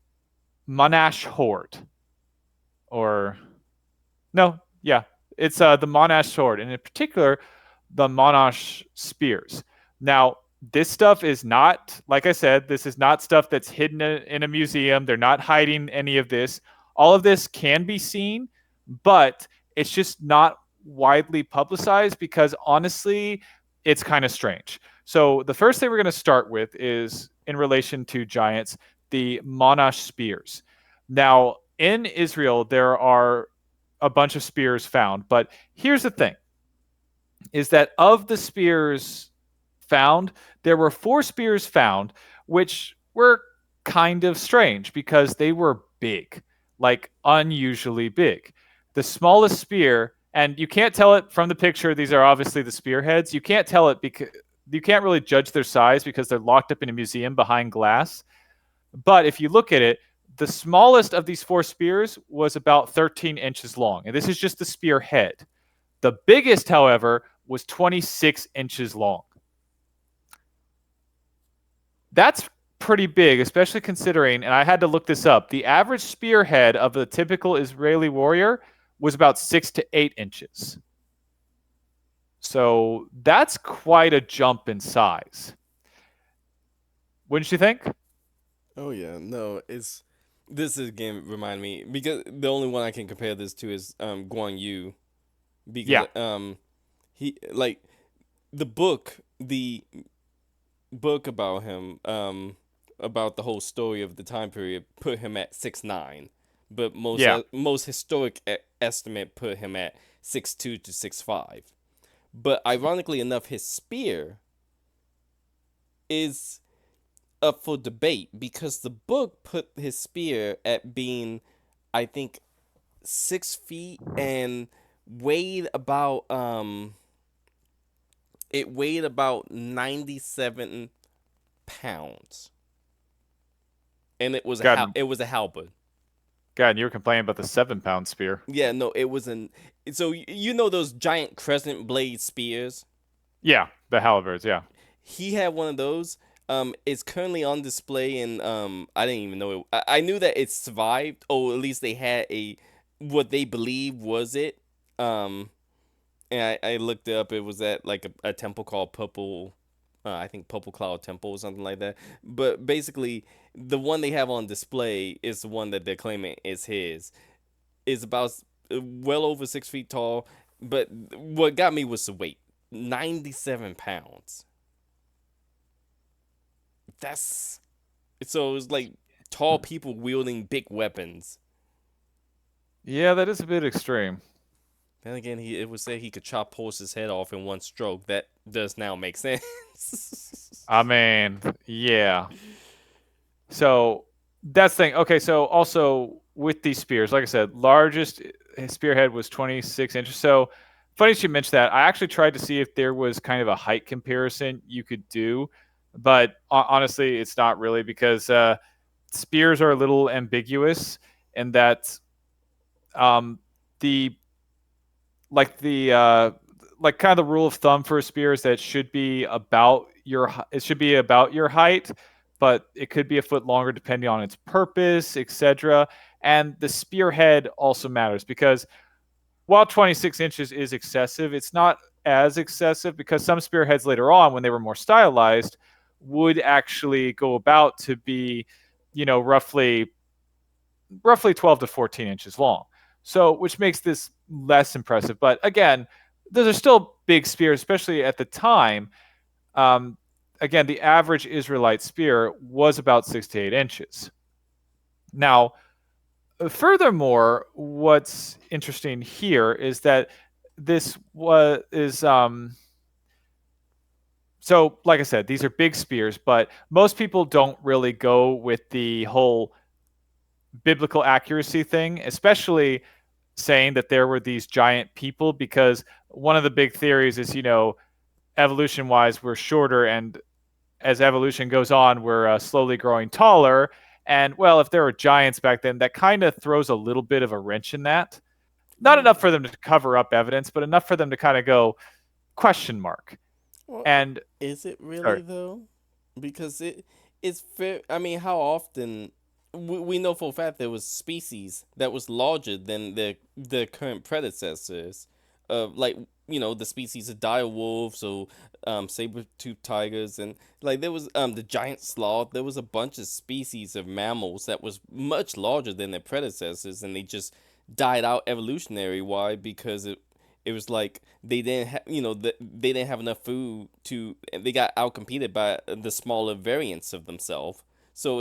Monash Horde. It's the Monash Horde, and in particular, the Monash Spears. Now, this stuff is not, like I said, this is not stuff that's hidden in a museum. They're not hiding any of this. All of this can be seen, but it's just not widely publicized because, honestly, it's kind of strange. So the first thing we're going to start with is, in relation to giants, the Monash Spears. Now, in Israel, there are a bunch of spears found, but here's the thing, is that of the spears found, there were 4 spears found, which were kind of strange because they were big, like unusually big. The smallest spear, and you can't tell it from the picture, these are obviously the spearheads. You can't tell it because you can't really judge their size because they're locked up in a museum behind glass. But if you look at it, the smallest of these 4 spears was about 13 inches long, and this is just the spearhead. The biggest, however, was 26 inches long. That's pretty big, especially considering, and I had to look this up, the average spearhead of a typical Israeli warrior was about 6 to 8 inches. So that's quite a jump in size. Wouldn't you think? Oh yeah, no, this again remind me, because the only one I can compare this to is Guan Yu, because he, like, the book about him, about the whole story of the time period, put him at 6'9", but most historic estimate put him at 6'2" to 6'5". But ironically enough, his spear is up for debate because the book put his spear at being, I think, 6 feet and weighed about it weighed about 97 pounds, and God, it was a halberd. God, you were complaining about the 7-pound spear. Yeah, no, it was an. So you know those giant crescent blade spears? Yeah, the halberds. Yeah. He had one of those. It's currently on display, and I didn't even know it. I knew that it survived, or at least they had a what they believe was it. Um, and I looked it up. It was at like a temple called Purple. I think Purple Cloud Temple or something like that. But basically, the one they have on display is the one that they're claiming is his. Is about well over 6 feet tall. But what got me was the weight, 97 pounds. That's so it's like tall people wielding big weapons. Yeah, that is a bit extreme. Then again, it would say he could chop horse's head off in one stroke. That does now make sense. I mean, yeah. So that's the thing. Okay, so also with these spears, like I said, largest spearhead was 26 inches. So funny you mentioned that. I actually tried to see if there was kind of a height comparison you could do, but honestly, it's not really because spears are a little ambiguous in that um, the like kind of the rule of thumb for a spear is that it should be about your height, but it could be a foot longer depending on its purpose, etc. And the spearhead also matters because while 26 inches is excessive, it's not as excessive because some spearheads later on, when they were more stylized, would actually go about to be, roughly 12 to 14 inches long. So, which makes this less impressive. But again, those are still big spears, especially at the time. Um, again, the average Israelite spear was about 6 to 8 inches. Now, furthermore, what's interesting here is that this was is so like I said, these are big spears, but most people don't really go with the whole biblical accuracy thing, especially saying that there were these giant people, because one of the big theories is, evolution wise, we're shorter, and as evolution goes on, we're slowly growing taller. And well, if there were giants back then, that kind of throws a little bit of a wrench in that. Not Yeah. enough for them to cover up evidence, but enough for them to kind of go question mark. Well, And is it really sorry, though? Because it's fair. I mean, how often we know for a fact there was species that was larger than their current predecessors, like the species of dire wolves or saber-toothed tigers, and like there was the giant sloth. There was a bunch of species of mammals that was much larger than their predecessors, and they just died out evolutionary. Why? Because it was like they didn't have they didn't have enough food to, they got outcompeted by the smaller variants of themselves. So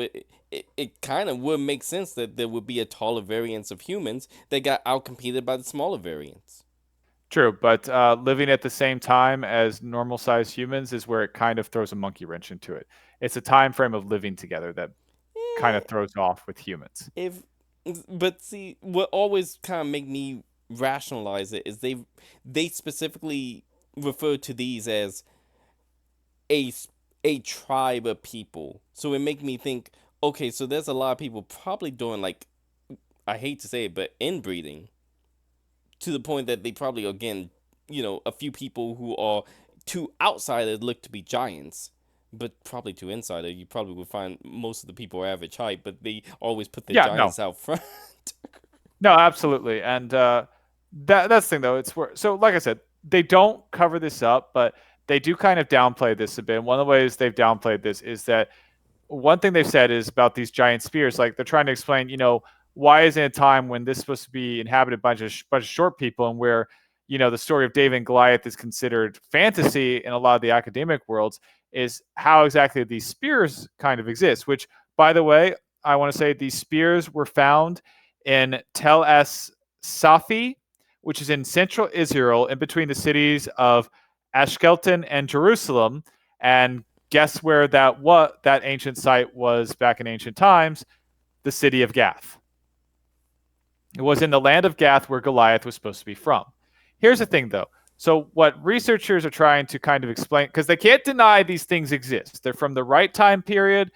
it kind of would make sense that there would be a taller variance of humans that got outcompeted by the smaller variants. true, but living at the same time as normal sized humans is where it kind of throws a monkey wrench into it. It's a time frame of living together that kind Eh, of throws off with humans. if but see, what always kind of make me rationalize it is they specifically refer to these as a a tribe of people. So it make me think, okay, so there's a lot of people probably doing, like, I hate to say it, but inbreeding to the point that they probably, again, a few people who are to outsiders look to be giants, but probably to insider you probably would find most of the people are average height, but they always put the Yeah, no, giants out front. no, absolutely, and that's the thing though. So, like I said, they don't cover this up, but they do kind of downplay this a bit. And one of the ways they've downplayed this is that one thing they've said is about these giant spears. Like they're trying to explain, why is it a time when this is supposed to be inhabited by just bunch of short people, and where the story of David and Goliath is considered fantasy in a lot of the academic worlds, is how exactly these spears kind of exist. Which, by the way, I want to say these spears were found in Tel Es Safi, which is in central Israel, in between the cities of Ashkelon and Jerusalem. And guess where that ancient site was back in ancient times? The city of Gath. It was in the land of Gath where Goliath was supposed to be from. Here's the thing, though. So, what researchers are trying to kind of explain, because they can't deny these things exist, they're from the right time period,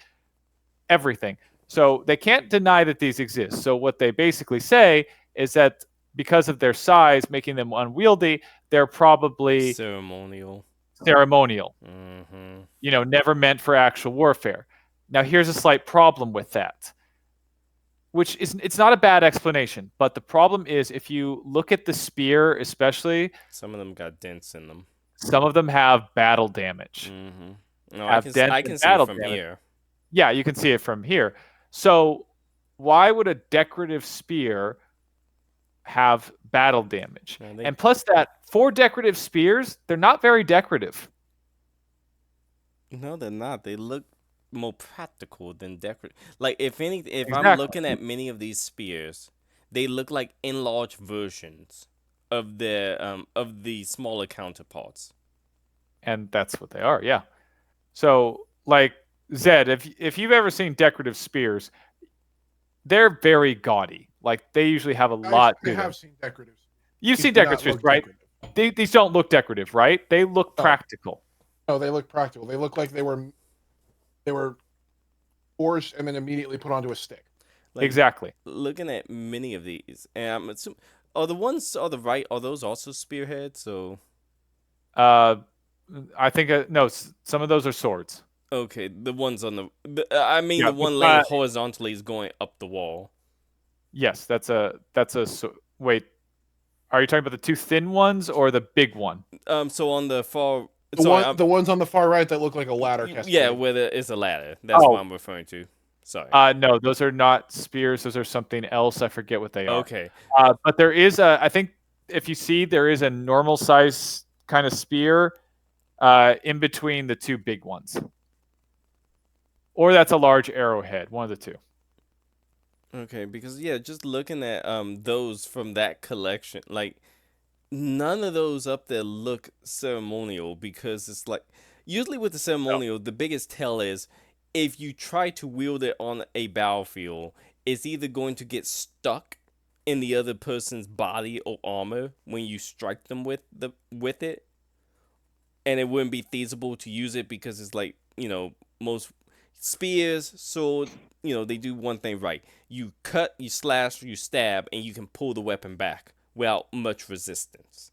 everything. So, they can't deny that these exist. So, what they basically say is that because of their size, making them unwieldy, they're probably Ceremonial. Never meant for actual warfare. Now, here's a slight problem with that, which is it's not a bad explanation, but the problem is if you look at the spear, especially, some of them got dents in them. Some of them have battle damage. No, I can see it from here. Yeah, you can see it from here. So why would a decorative spear have battle damage? And plus that, for decorative spears, they're not very decorative. No, they're not. They look more practical than decorative. Like if Exactly. I'm looking at many of these spears, they look like enlarged versions of the smaller counterparts. And that's what they are, yeah. So, like Zed, if you've ever seen decorative spears, they're very gaudy. Like they usually have a lot. I have seen decorative. You've seen decorative spears, right? These don't look decorative, right? They look practical. No, they look practical. They look like they were forged and then immediately put onto a stick. Like, exactly. Looking at many of these, and I'm assuming, are the ones on the right, are those also spearheads? So, I think no. Some of those are swords. Okay, the ones on the one laying horizontally is going up the wall. Yes, that's a. Wait, are you talking about the two thin ones or the big one? So on the far. The ones on the far right that look like a ladder. Yeah, where there is a ladder. That's what I'm referring to. Sorry. No, those are not spears. Those are something else. I forget what they are. Okay. But there is I think if you see, there is a normal size kind of spear in between the two big ones. Or that's a large arrowhead. One of the two. Okay, because just looking at those from that collection, like none of those up there look ceremonial, because it's like usually with the ceremonial, the biggest tell is if you try to wield it on a battlefield, it's either going to get stuck in the other person's body or armor when you strike them with it, and it wouldn't be feasible to use it because it's like, most spears, sword, they do one thing right. You cut, you slash, you stab, and you can pull the weapon back without much resistance.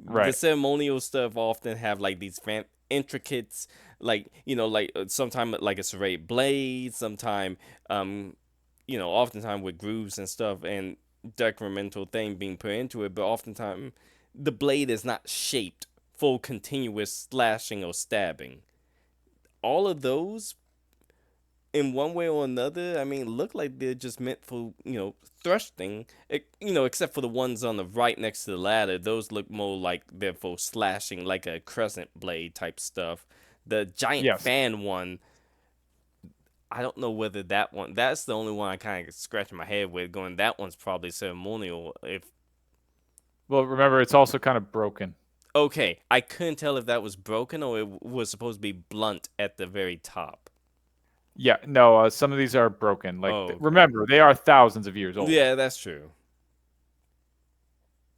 Right. The ceremonial stuff often have like these intricate, like, sometimes like a serrated blade, sometimes, oftentimes with grooves and stuff and decremental thing being put into it, but oftentimes the blade is not shaped for continuous slashing or stabbing. All of those, in one way or another, look like they're just meant for, thrusting. Except for the ones on the right next to the ladder. Those look more like they're for slashing, like a crescent blade type stuff. The giant fan one, I don't know whether that's the only one I kind of scratching my head with, going, that one's probably ceremonial. Well, remember, it's also kind of broken. Okay, I couldn't tell if that was broken or it was supposed to be blunt at the very top. Yeah, no, some of these are broken. Like, remember, they are thousands of years old. Yeah, that's true.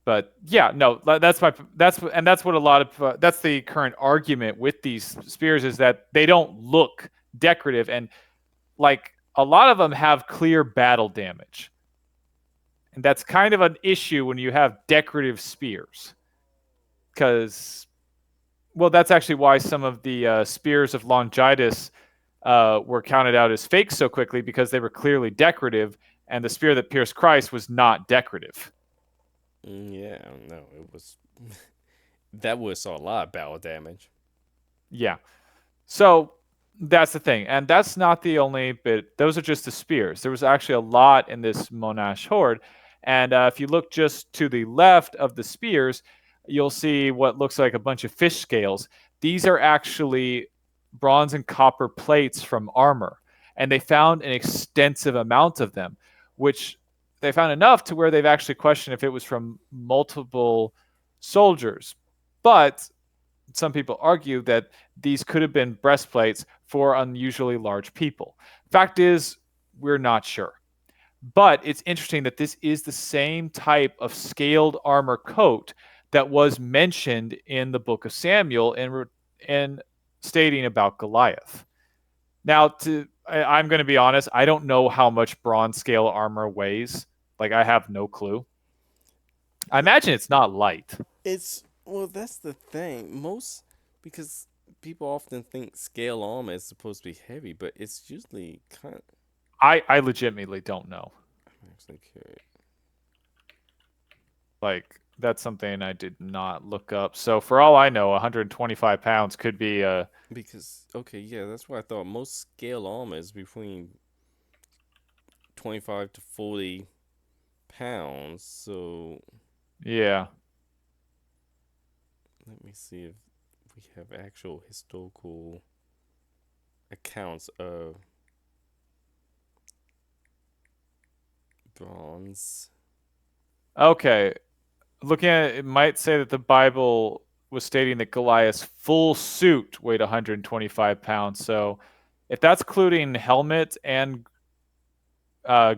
But yeah, no, that's what a lot of that's the current argument with these spears, is that they don't look decorative, and like a lot of them have clear battle damage, and that's kind of an issue when you have decorative spears, because, well, that's actually why some of the spears of Longitus were counted out as fakes so quickly, because they were clearly decorative, and the spear that pierced Christ was not decorative. Yeah, no, it was. That would saw a lot of battle damage. Yeah, so that's the thing, and that's not the only bit. Those are just the spears. There was actually a lot in this Monash horde, and if you look just to the left of the spears, you'll see what looks like a bunch of fish scales. These are actually bronze and copper plates from armor, and they found an extensive amount of them, which they found enough to where they've actually questioned if it was from multiple soldiers. But some people argue that these could have been breastplates for unusually large people. Fact is, we're not sure. But it's interesting that this is the same type of scaled armor coat that was mentioned in the book of Samuel and stating about Goliath. Now, I'm going to be honest, I don't know how much bronze scale armor weighs. Like, I have no clue. I imagine it's not light. It's well, that's the thing. Because people often think scale armor is supposed to be heavy, but it's usually kind of. I legitimately don't know. I'm actually curious. Like, that's something I did not look up. So for all I know, 125 pounds could be a. Because okay, yeah, that's what I thought. Most scale armor is between 25 to 40 pounds. So Yeah. let me see if we have actual historical accounts of bronze. Okay. Looking at it, it might say that the Bible was stating that Goliath's full suit weighed 125 pounds. So if that's including helmet and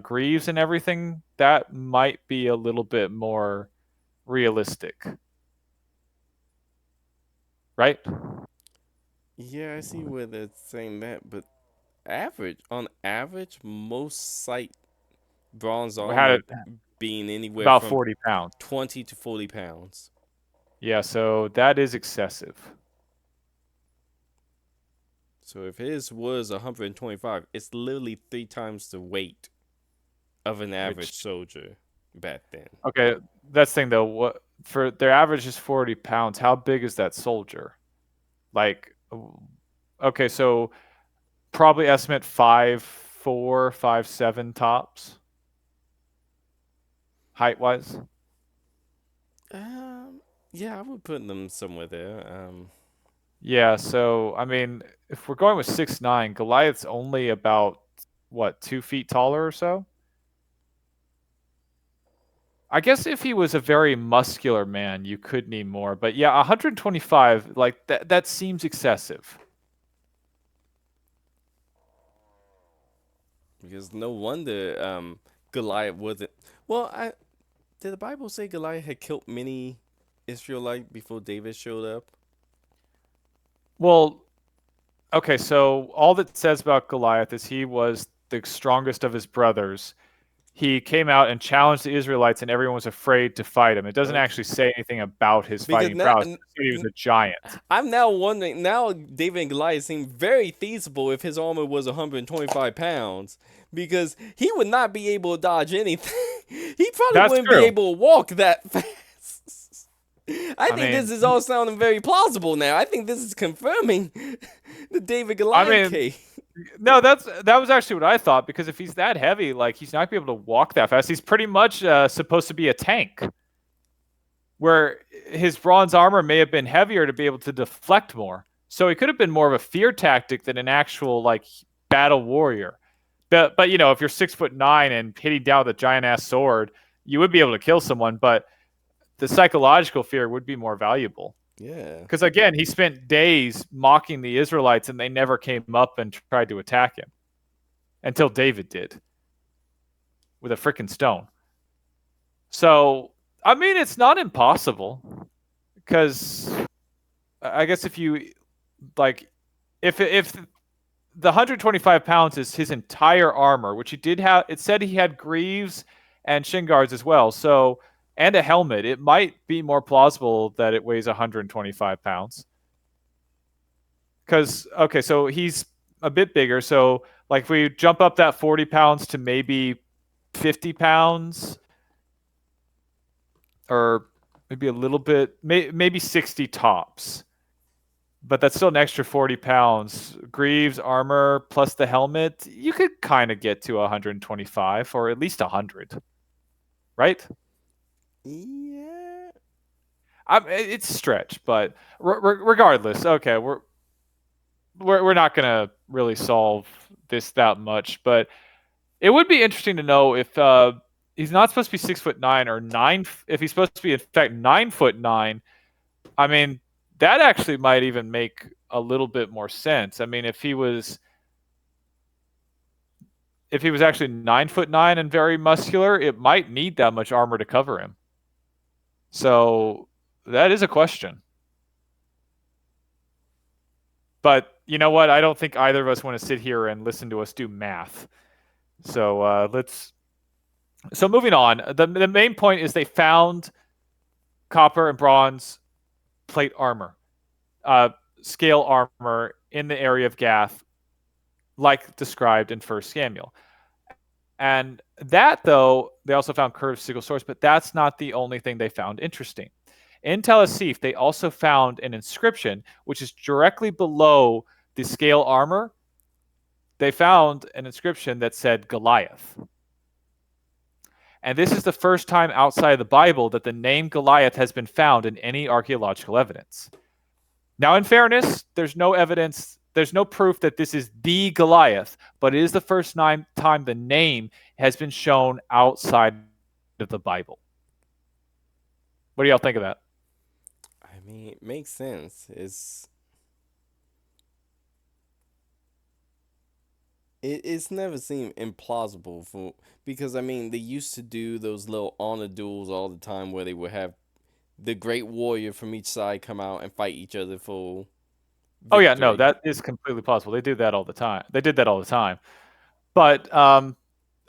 greaves and everything, that might be a little bit more realistic. Right? Yeah, I see where they're saying that, but on average, most cite bronze We had armor it being anywhere about from 40 pounds. 20 to 40 pounds. Yeah, so that is excessive. So if his was 125, it's literally 3 times the weight of an average Which, soldier back then. okay, that's the thing though. What for their average is 40 pounds. How big is that soldier? Like, okay, so probably estimate 5'4", 5'7" tops, height wise. Um, yeah, I would put them somewhere there. Yeah, so I mean, if we're going with 6'9", Goliath's only about what 2 feet taller or so. I guess if he was a very muscular man, you could need more. But yeah, 125, like that seems excessive. Because no wonder Goliath wasn't. Well, I did the Bible say Goliath had killed many Israelite before David showed up? Well, okay, so all that says about Goliath is he was the strongest of his brothers. He came out and challenged the Israelites, and everyone was afraid to fight him. It doesn't Okay. actually say anything about his Because fighting prowess. It said he was a giant. I'm now wondering. Now David and Goliath seem very feasible if his armor was 125 pounds, because he would not be able to dodge anything. He probably That's wouldn't be true. able to walk that fast. I think mean, this is all sounding very plausible now. I think this is confirming the David I Goliath mean, case. no, that was actually what I thought, because if he's that heavy, like he's not gonna be able to walk that fast. He's pretty much supposed to be a tank, where his bronze armor may have been heavier to be able to deflect more. So he could have been more of a fear tactic than an actual like battle warrior. But you know, if you're 6'9" and hitting down with a giant ass sword, you would be able to kill someone. But the psychological fear would be more valuable. Yeah. Because again, he spent days mocking the Israelites, and they never came up and tried to attack him until David did with a freaking stone. So I mean, it's not impossible, because I guess if you like, if the 125 pounds is his entire armor, which he did have, it said he had greaves and shin guards as well. So, and a helmet, it might be more plausible that it weighs 125 pounds. Because, okay, so he's a bit bigger. So, like, if we jump up that 40 pounds to maybe 50 pounds, or maybe a little bit, maybe 60 tops. But that's still an extra 40 pounds. Greaves, armor, plus the helmet, you could kind of get to 125 or at least 100. Right? Yeah. It's a stretch, but regardless, okay, we're not gonna really solve this that much, but it would be interesting to know if he's not supposed to be 6'9" or 9. If he's supposed to be in fact 9'9", I mean, that actually might even make a little bit more sense. I mean, if he was actually 9'9" and very muscular, it might need that much armor to cover him. So that is a question. But you know what? I don't think either of us want to sit here and listen to us do math. So let's. So moving on. The main point is they found copper and bronze plate armor, scale armor in the area of Gath, like described in 1 Samuel. And that, though, they also found curved sigil swords, but that's not the only thing they found interesting. In Tel Asif, they also found an inscription, which is directly below the scale armor. They found an inscription that said Goliath. And this is the first time outside of the Bible that the name Goliath has been found in any archaeological evidence. Now, in fairness, there's no evidence, there's no proof that this is the Goliath, but it is the first time the name has been shown outside of the Bible. What do y'all think of that? I mean, it makes sense. It's never seemed implausible because I mean they used to do those little honor duels all the time where they would have the great warrior from each side come out and fight each other for victory. Oh yeah, no, that is completely possible. They do that all the time. They did that all the time. But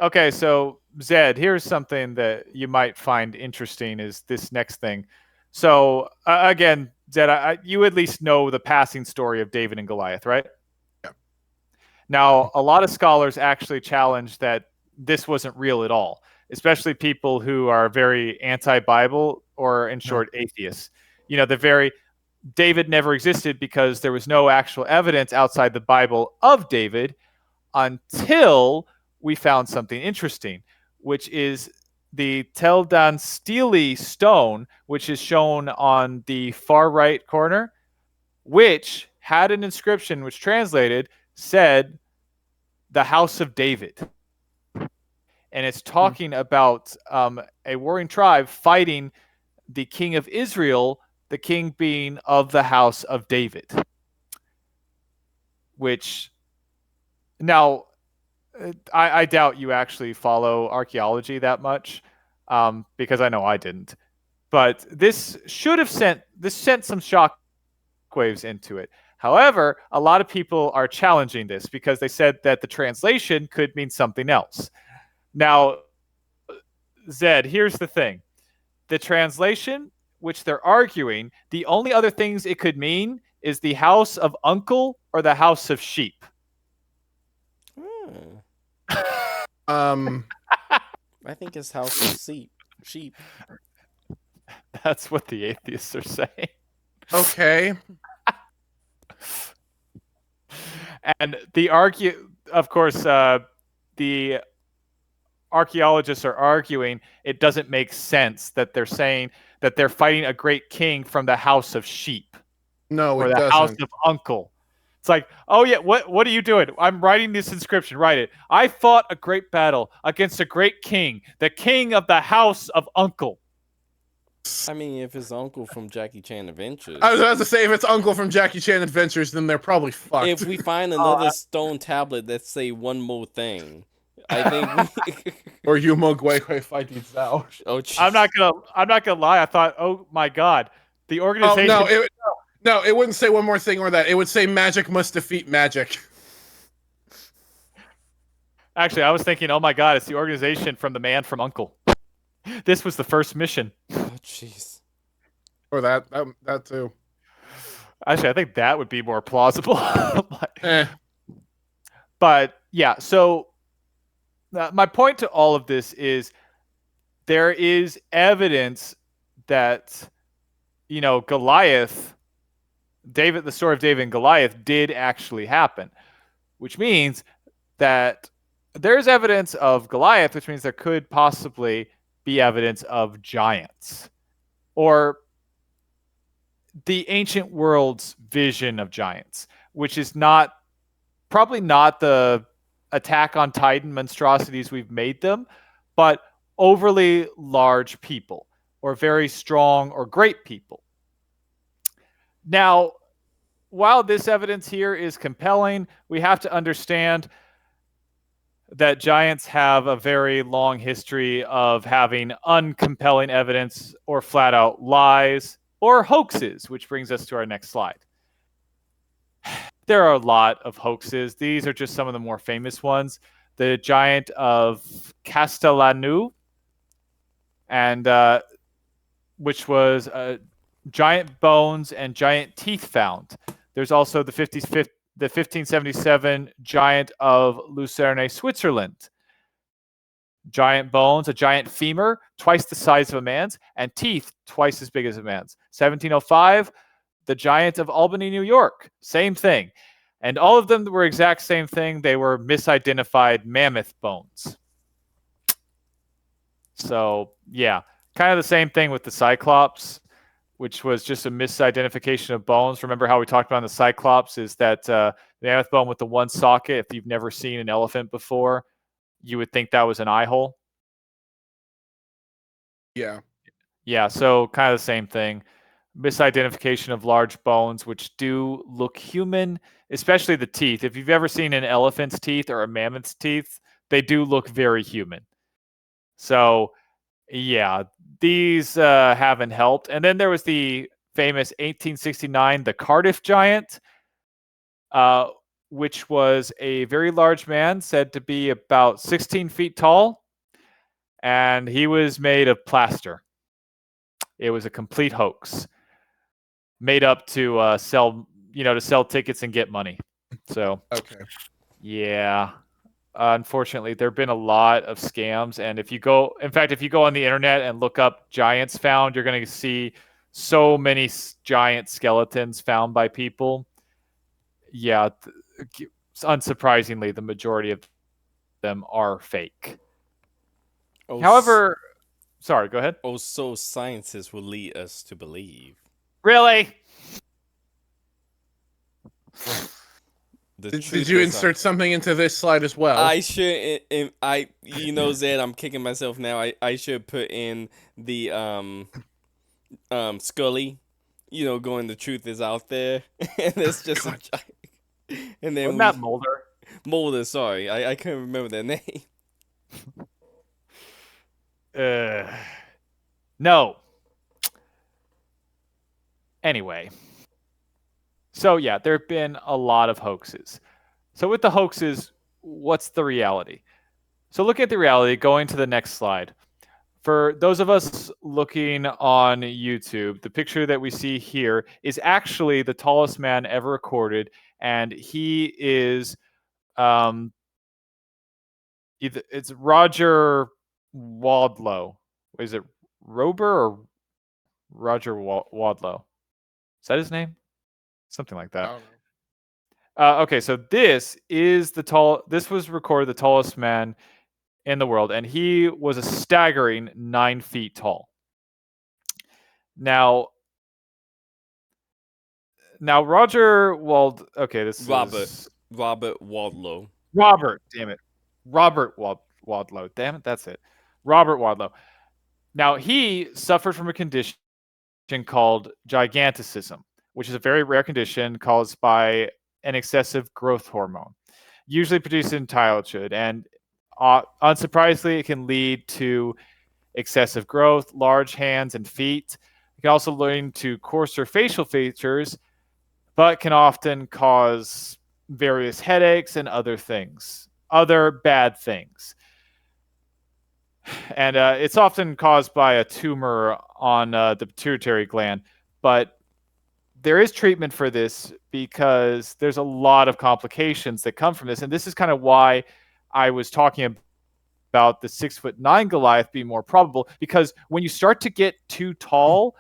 okay, so Zed, here's something that you might find interesting is this next thing. So again, Zed, you at least know the passing story of David and Goliath, right? Yeah. Now, a lot of scholars actually challenge that this wasn't real at all, especially people who are very anti-Bible or, in short, atheists. You know, David never existed because there was no actual evidence outside the Bible of David until we found something interesting, which is the Tel Dan Stele stone, which is shown on the far right corner, which had an inscription which translated said the house of David. And it's talking about a warring tribe fighting the king of Israel, the king being of the house of David. Which, now, I doubt you actually follow archaeology that much, because I know I didn't. But this sent some shock waves into it. However, a lot of people are challenging this because they said that the translation could mean something else. Now, Zed, here's the thing. The translation, which they're arguing, the only other things it could mean is the house of uncle or the house of sheep. I think it's house of sheep. That's what the atheists are saying. Okay. And of course, the archaeologists are arguing it doesn't make sense that they're saying that they're fighting a great king from the house of sheep. No, or it the doesn't. house of uncle. It's like, oh yeah, what are you doing? I'm writing this inscription. Write it. I fought a great battle against a great king, the king of the house of uncle. I mean, if it's uncle from Jackie Chan Adventures. I was about to say, if it's uncle from Jackie Chan Adventures, then they're probably fucked. If we find another stone tablet that say one more thing, I think or you Mogwai fight these out. Oh, geez. I'm not gonna lie. I thought, oh my god, the organization. Oh, no, it wouldn't say one more thing or that. It would say magic must defeat magic. Actually, I was thinking, oh my god, it's the organization from the man from Uncle. This was the first mission. Oh, jeez. Or that too. Actually, I think that would be more plausible. But yeah, so my point to all of this is there is evidence that, you know, Goliath, the story of David and Goliath did actually happen, which means that there's evidence of Goliath, which means there could possibly be evidence of giants or the ancient world's vision of giants, which is probably not the Attack on Titan monstrosities we've made them, but overly large people or very strong or great people. Now, while this evidence here is compelling, we have to understand that giants have a very long history of having uncompelling evidence or flat out lies or hoaxes, which brings us to our next slide. There are a lot of hoaxes. These are just some of the more famous ones. The giant of Castellanu, and which was giant bones and giant teeth found. There's also the 1577 giant of Lucerne, Switzerland. Giant bones, a giant femur, twice the size of a man's, and teeth twice as big as a man's. 1705, the giant of Albany, New York, same thing. And all of them were exact same thing. They were misidentified mammoth bones. So, yeah, kind of the same thing with the Cyclops, which was just a misidentification of bones. Remember how we talked about the Cyclops is that the mammoth bone with the one socket, if you've never seen an elephant before, you would think that was an eye hole. Yeah. Yeah, so kind of the same thing. Misidentification of large bones, which do look human, especially the teeth. If you've ever seen an elephant's teeth or a mammoth's teeth, they do look very human. So, yeah, these haven't helped. And then there was the famous 1869, the Cardiff Giant, which was a very large man, said to be about 16 feet tall, and he was made of plaster. It was a complete hoax, made up to sell, to sell tickets and get money. So, Okay. yeah. Unfortunately, there have been a lot of scams, and if you go on the internet and look up giants found, you're going to see so many giant skeletons found by people. Yeah, unsurprisingly, the majority of them are fake. Oh, However, sorry, go ahead. so scientists will lead us to believe. Really? Did you insert something into this slide as well? I should. Zed, I'm kicking myself now. I should put in the Scully. Going the truth is out there, and it's just a giant. And then Wasn't that Mulder? Mulder, sorry, I couldn't remember their name. No. Anyway. So, yeah, there have been a lot of hoaxes. So, with the hoaxes, what's the reality? So, looking at the reality, going to the next slide. For those of us looking on YouTube, the picture that we see here is actually the tallest man ever recorded, and he is it's Roger Wadlow. Is it Rober or Roger Wadlow? Is that his name? Something like that. Okay, so this was recorded the tallest man in the world, and he was a staggering 9 feet tall. Now Roger Wald. Okay, this is Robert Wadlow. Robert, damn it, Robert Wadlow. Damn it, that's it. Robert Wadlow. Now he suffered from a condition called giganticism, which is a very rare condition caused by an excessive growth hormone, usually produced in childhood, and unsurprisingly, it can lead to excessive growth, large hands and feet. It can also lead to coarser facial features, but can often cause various headaches and other bad things. And it's often caused by a tumor on the pituitary gland, but there is treatment for this because there's a lot of complications that come from this. And this is kind of why I was talking about the 6'9" Goliath being more probable, because when you start to get too tall,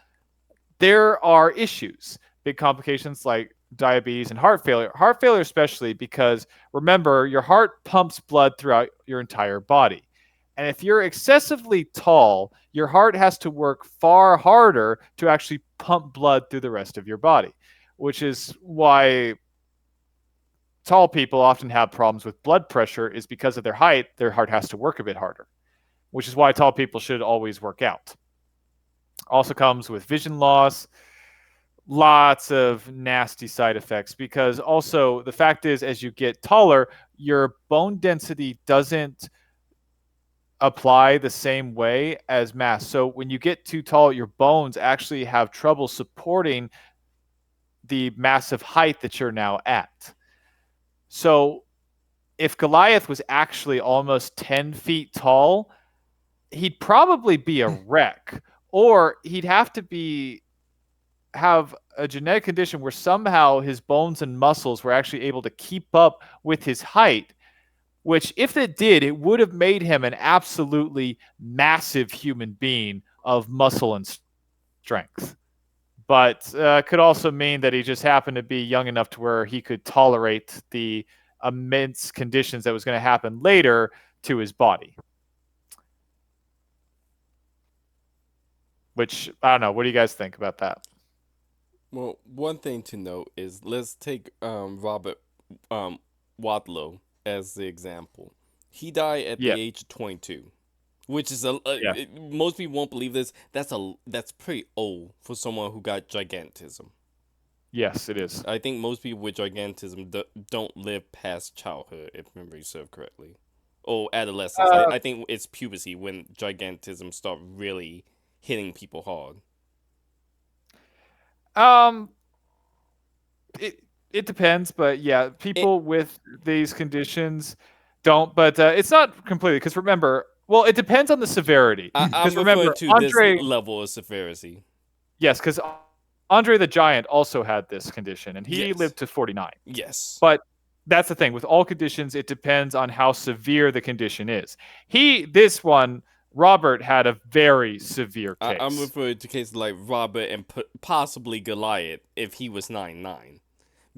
there are issues, big complications like diabetes and heart failure especially, because remember, your heart pumps blood throughout your entire body. And if you're excessively tall, your heart has to work far harder to actually pump blood through the rest of your body, which is why tall people often have problems with blood pressure, is because of their height. Their heart has to work a bit harder, which is why tall people should always work out. Also comes with vision loss, lots of nasty side effects because also the fact is, as you get taller, your bone density doesn't apply the same way as mass. So when you get too tall, your bones actually have trouble supporting the massive height that you're now at. So if Goliath was actually almost 10 feet tall, he'd probably be a wreck, or he'd have to be have a genetic condition where somehow his bones and muscles were actually able to keep up with his height, which if it did, it would have made him an absolutely massive human being of muscle and strength. But could also mean that he just happened to be young enough to where he could tolerate the immense conditions that was going to happen later to his body. Which, I don't know. What do you guys think about that? Well, one thing to note is let's take Robert um, Wadlow as the example. He died at Yeah. the age of 22, which is Yeah. most people won't believe this. That's pretty old for someone who got gigantism. Yes, it is. I think most people with gigantism don't live past childhood, if memory serves correctly, or adolescence. Uh, I think it's puberty when gigantism start really hitting people hard. um, it depends, but yeah, It, people with these conditions don't. But it's not completely because remember, well, it depends on the severity. I'm Because referring remember, to this Andre, level of severity. yes, because Andre the Giant also had this condition, and he Yes. lived to 49. Yes. But that's the thing with all conditions; it depends on how severe the condition is. This one, Robert had a very severe I'm case. referring to cases like Robert and possibly Goliath if he was 9'9".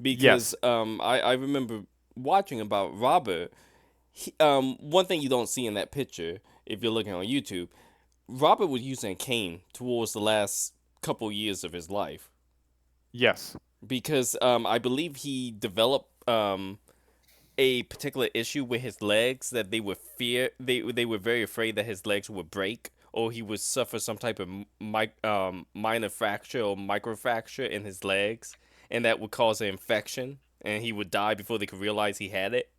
Because Yes, I remember watching about Robert. One thing you don't see in that picture, if you're looking on YouTube, Robert was using a cane towards the last couple years of his life. yes, Because I believe he developed a particular issue with his legs that they were very afraid that his legs would break or he would suffer some type of minor fracture or microfracture in his legs, and that would cause an infection and he would die before they could realize he had it.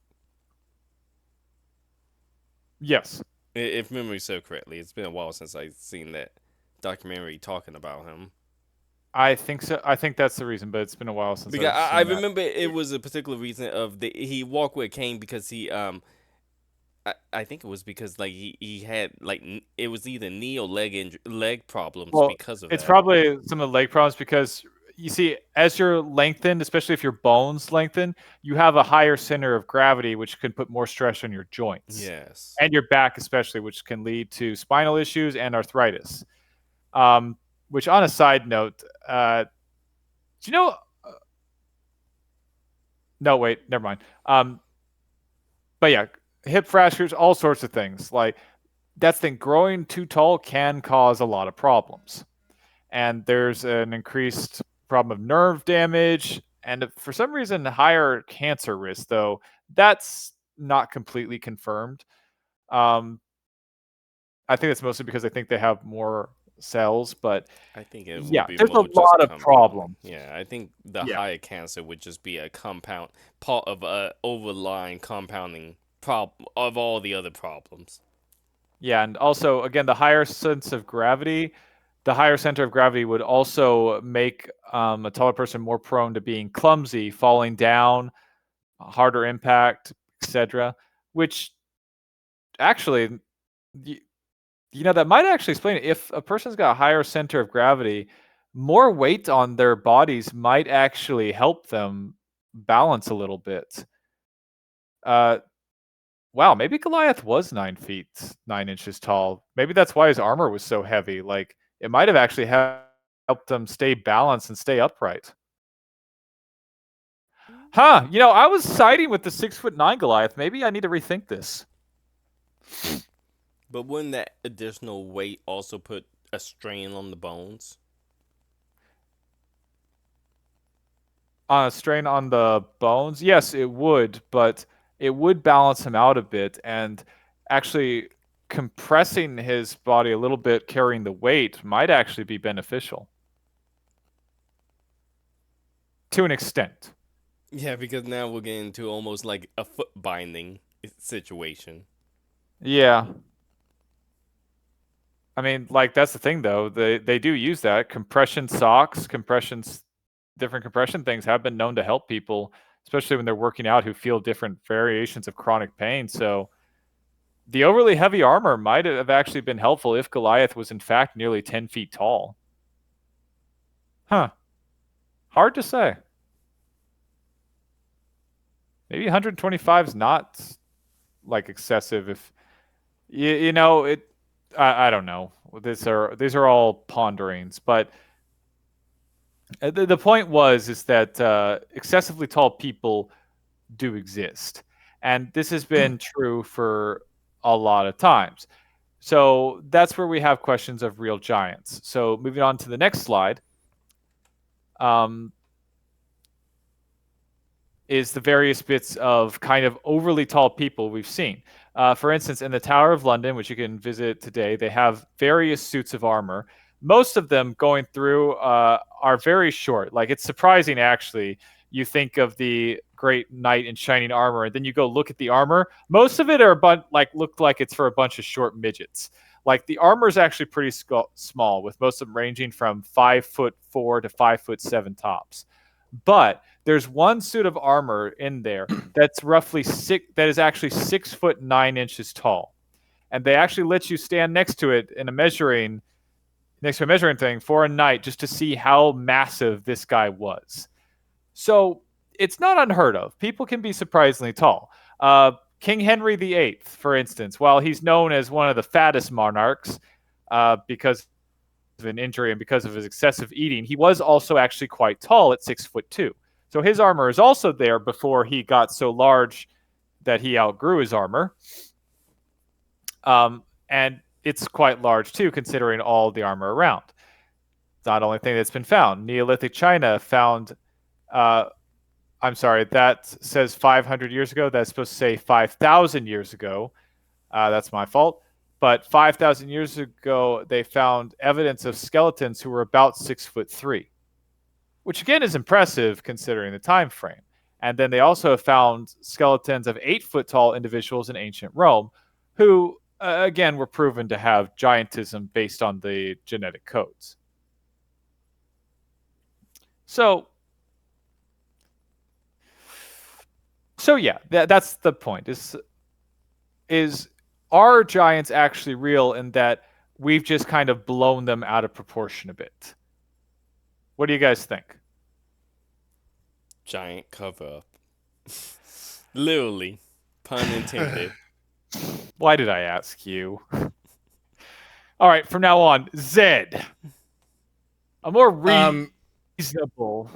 yes. If memory serves correctly, it's been a while since I've seen that documentary talking about him. I think so. I think that's the reason, but it's been a while since Because I've I seen that. remember it was a particular reason of he walked with a cane because I think it was because like he had like it was either knee or leg problems Well, because of it's that. probably some of the leg problems because you see, as you're lengthened, especially if your bones lengthen, you have a higher center of gravity, which can put more stress on your joints Yes. and your back, especially, which can lead to spinal issues and arthritis. Um, which, on a side note, do you know? No, wait, never mind. But yeah, hip fractures, all sorts of things. Like that's the thing. Growing too tall can cause a lot of problems. And there's an increased problem of nerve damage and for some reason higher cancer risk, though that's not completely confirmed. um, I think it's mostly because I think they have more cells, but I think it would yeah, be there's a more just lot of compounding. problems. Yeah, I think the Yeah, higher cancer would just be a compound part of a overlying compounding problem of all the other problems. yeah, and also again the higher center of gravity would also make a taller person more prone to being clumsy, falling down, harder impact, etc. Which actually, you, that might actually explain it. If a person's got a higher center of gravity, more weight on their bodies might actually help them balance a little bit. Uh, wow, maybe Goliath was 9 feet 9 inches tall. Maybe that's why his armor was so heavy. Like it might have actually helped him stay balanced and stay upright. Huh? I was siding with the 6'9" Goliath. Maybe I need to rethink this. But wouldn't that additional weight also put a strain on the bones? On a strain on the bones, yes, it would, but it would balance him out a bit, and actually compressing his body a little bit, carrying the weight, might actually be beneficial. to an extent. Yeah, because now we're getting into almost like a foot binding situation. Yeah. I mean, like that's the thing though. They do use that compression socks, different compression things have been known to help people, especially when they're working out who feel different variations of chronic pain. So the overly heavy armor might have actually been helpful if Goliath was in fact nearly 10 feet tall. Huh. Hard to say. Maybe 125 is not like excessive if you know it. I don't know. These are all ponderings, but the point is that excessively tall people do exist, and this has been true for a lot of times. So that's where we have questions of real giants. So moving on to the next slide, um, is the various bits of kind of overly tall people we've seen. For instance, in the Tower of London, which you can visit today, they have various suits of armor. Most of them going through are very short. Like it's surprising, actually. You think of the great knight in shining armor, and then you go look at the armor. Most of it are look like it's for a bunch of short midgets. Like the armor is actually pretty small, with most of them ranging from 5'4" to 5'7" tops. But there's one suit of armor in there that's roughly that is actually 6'9" tall, and they actually let you stand next to it in a measuring thing for a night just to see how massive this guy was. So it's not unheard of. People can be surprisingly tall. King Henry VIII, for instance, while he's known as one of the fattest monarchs because of an injury and because of his excessive eating, he was also actually quite tall at 6'2". So his armor is also there before he got so large that he outgrew his armor. And it's quite large too, considering all the armor around. It's not the only thing that's been found. Neolithic China found, I'm sorry, that says 500 years ago. That's supposed to say 5,000 years ago. That's my fault. But 5,000 years ago, they found evidence of skeletons who were about 6'3", which again is impressive considering the time frame. And then they also found skeletons of 8-foot tall individuals in ancient Rome, who again were proven to have giantism based on the genetic codes. So yeah, that's the point. Is are giants actually real in that we've just kind of blown them out of proportion a bit? What do you guys think? Giant cover up. Literally. Pun intended. Why did I ask you? All right, from now on, Zed. A more reasonable.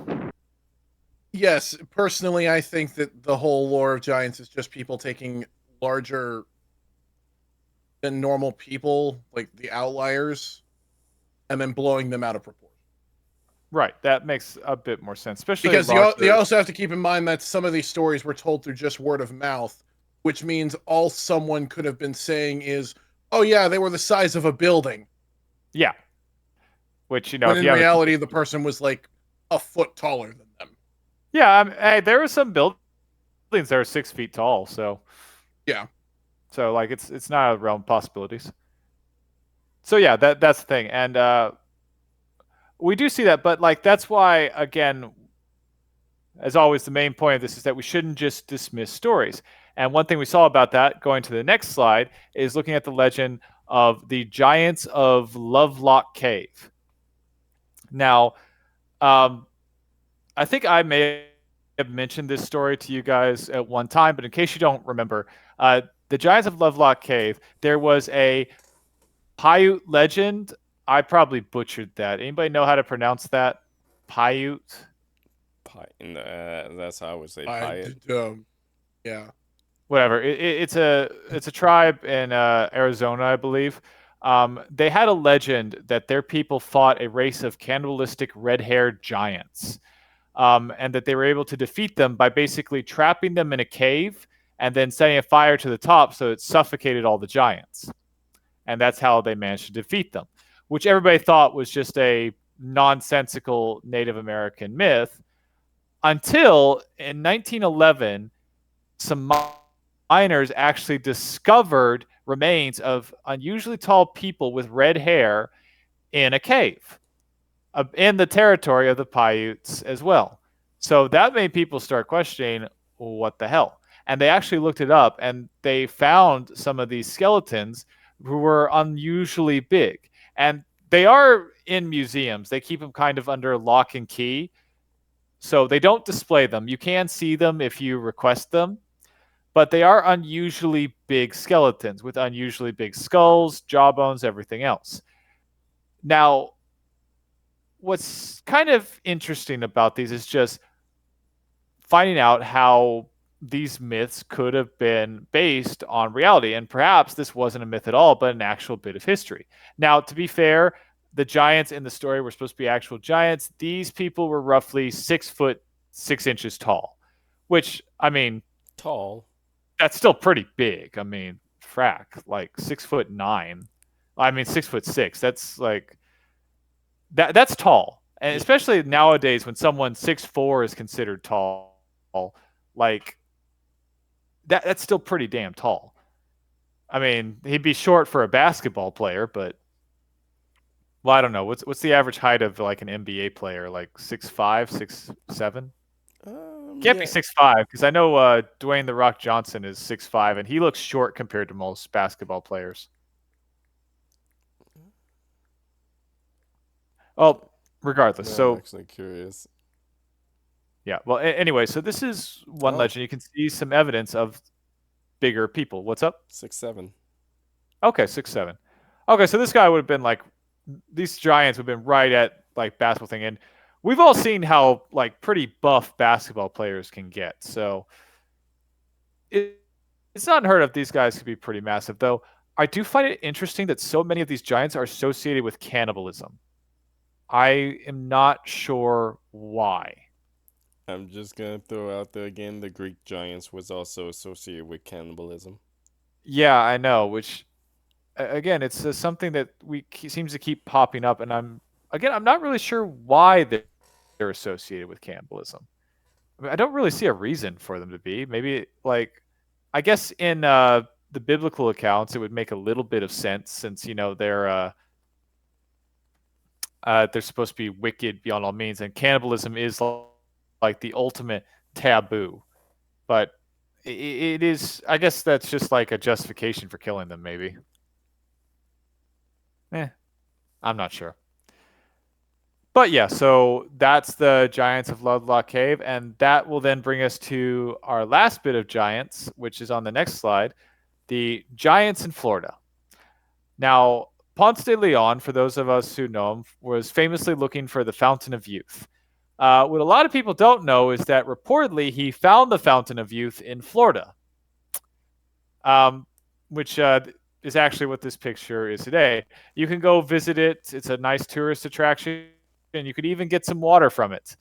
Yes, personally, I think that the whole lore of giants is just people taking larger than normal people, like the outliers, and then blowing them out of proportion. Right, that makes a bit more sense, especially because you also have to keep in mind that some of these stories were told through just word of mouth, which means all someone could have been saying is, "Oh yeah, they were the size of a building." Yeah, which when in reality, the person was like a foot taller than them. Yeah, hey, there are some buildings that are 6 feet tall, so yeah. So like it's not a realm of possibilities. So yeah, that's the thing, and we do see that, but like that's why again, as always, the main point of this is that we shouldn't just dismiss stories. And one thing we saw about that, going to the next slide, is looking at the legend of the Giants of Lovelock Cave. Now, I think I may have mentioned this story to you guys at one time, but in case you don't remember, the Giants of Lovelock Cave, there was a Paiute legend. I probably butchered that. Anybody know how to pronounce that? Paiute? That's how I would say Paiute. Yeah. Whatever. It's a tribe in Arizona, I believe. They had a legend that their people fought a race of cannibalistic red-haired giants, and that they were able to defeat them by basically trapping them in a cave and then setting a fire to the top so it suffocated all the giants. And that's how they managed to defeat them, which everybody thought was just a nonsensical Native American myth. until in 1911, some miners actually discovered remains of unusually tall people with red hair in a cave in the territory of the Paiutes as well. So that made people start questioning what the hell. And they actually looked it up and they found some of these skeletons who were unusually big. And they are in museums. They keep them kind of under lock and key. So they don't display them. You can see them if you request them, but they are unusually big skeletons with unusually big skulls, jawbones, everything else. Now, what's kind of interesting about these is just finding out how these myths could have been based on reality. And perhaps this wasn't a myth at all, but an actual bit of history. Now, to be fair, the giants in the story were supposed to be actual giants. These people were roughly 6'6" tall, which, I mean, Tall. that's still pretty big. I mean, frack, like 6'9". I mean, 6'6". That's like that's tall, and especially nowadays when someone 6'4" is considered tall, like that's still pretty damn tall. I mean, he'd be short for a basketball player, but well, I don't know. What's the average height of like an NBA player? Like 6'5", 6'7"? Can't Yeah. be 6'5" because I know Dwayne the Rock Johnson is 6'5", and he looks short compared to most basketball players. Oh, regardless. No, So I'm actually curious. yeah. Well, anyway, so this is one Oh. legend. You can see some evidence of bigger people. What's up? 6'7". Okay, 6'7". Okay, so this guy would have been like, these giants would have been right at like basketball thing, and we've all seen how like pretty buff basketball players can get. So it's not unheard of. These guys could be pretty massive, though. I do find it interesting that so many of these giants are associated with cannibalism. I am not sure why. I'm just gonna throw out there again. The Greek giants was also associated with cannibalism. Yeah, I know. Which again, it's something that seems to keep popping up, and I'm not really sure why they're associated with cannibalism. I mean, I don't really see a reason for them to be. Maybe like, I guess in the biblical accounts, it would make a little bit of sense since they're supposed to be wicked beyond all means, and cannibalism is like the ultimate taboo. But it is, I guess that's just like a justification for killing them, maybe. I'm not sure. But yeah, so that's the Giants of Ludlow Cave, and that will then bring us to our last bit of giants, which is on the next slide, the giants in Florida. Now, Ponce de Leon, for those of us who know him, was famously looking for the Fountain of Youth. What a lot of people don't know is that reportedly he found the Fountain of Youth in Florida, which is actually what this picture is today. You can go visit it. It's a nice tourist attraction, and you could even get some water from it.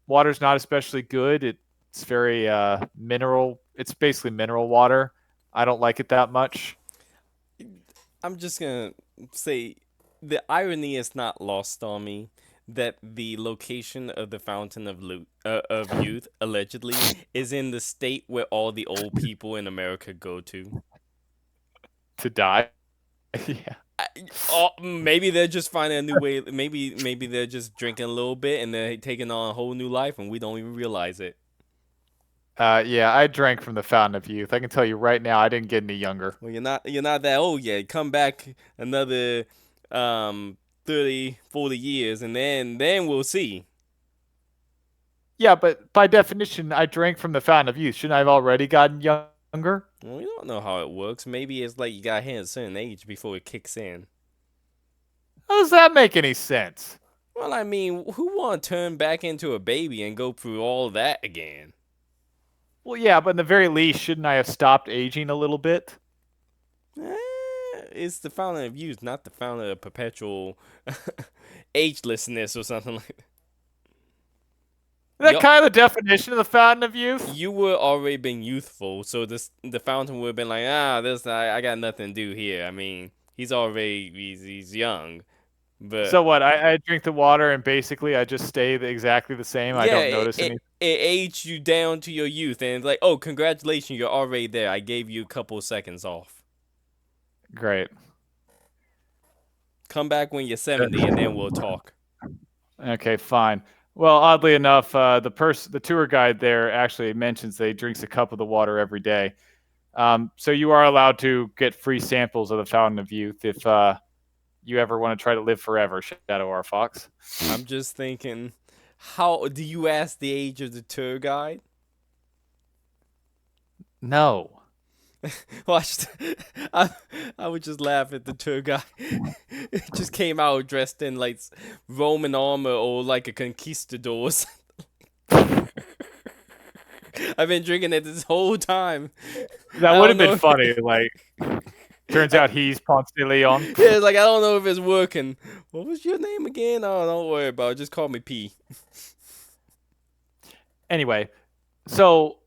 Water's not especially good. It's very mineral. It's basically mineral water. I don't like it that much. I'm just gonna say the irony is not lost on me that the location of the Fountain of Youth allegedly is in the state where all the old people in America go to. To die. Yeah. Maybe they're just finding a new way. Maybe they're just drinking a little bit and they're taking on a whole new life, and we don't even realize it. Yeah, I drank from the Fountain of Youth. I can tell you right now, I didn't get any younger. Well, you're not that old yet. Come back another 30, 40 years, and then we'll see. Yeah, but by definition, I drank from the Fountain of Youth. Shouldn't I have already gotten younger? Well, we don't know how it works. Maybe it's like you got hit at a certain age before it kicks in. How does that make any sense? Well, I mean, who want to turn back into a baby and go through all that again? Well, yeah, but in the very least, shouldn't I have stopped aging a little bit? It's the fountain of youth, not the fountain of perpetual agelessness or something like that. Is that kind of the definition of the Fountain of Youth? You would already been youthful, so the fountain would have been like, I got nothing to do here. I mean, he's young, But So what? I drink the water and basically I just stay exactly the same. I yeah, don't notice anything. it aged you down to your youth, and it's like, oh, congratulations, you're already there. I gave you a couple of seconds off. Great. Come back when you're 70, and then we'll talk. Okay, fine. Well, oddly enough, the tour guide there actually mentions that he drinks a cup of the water every day. So you are allowed to get free samples of the Fountain of Youth if you ever want to try to live forever, Shadow R Fox. I'm just thinking, how do you ask the age of the tour guide? No. Watched, I would just laugh at the tour guide. It just came out dressed in like Roman armor or like a conquistador. I've been drinking it this whole time. That would have been funny. Like, turns out he's Ponce de Leon. Yeah, it's like, I don't know if it's working. What was your name again? Oh, don't worry about it. Just call me P. Anyway, so,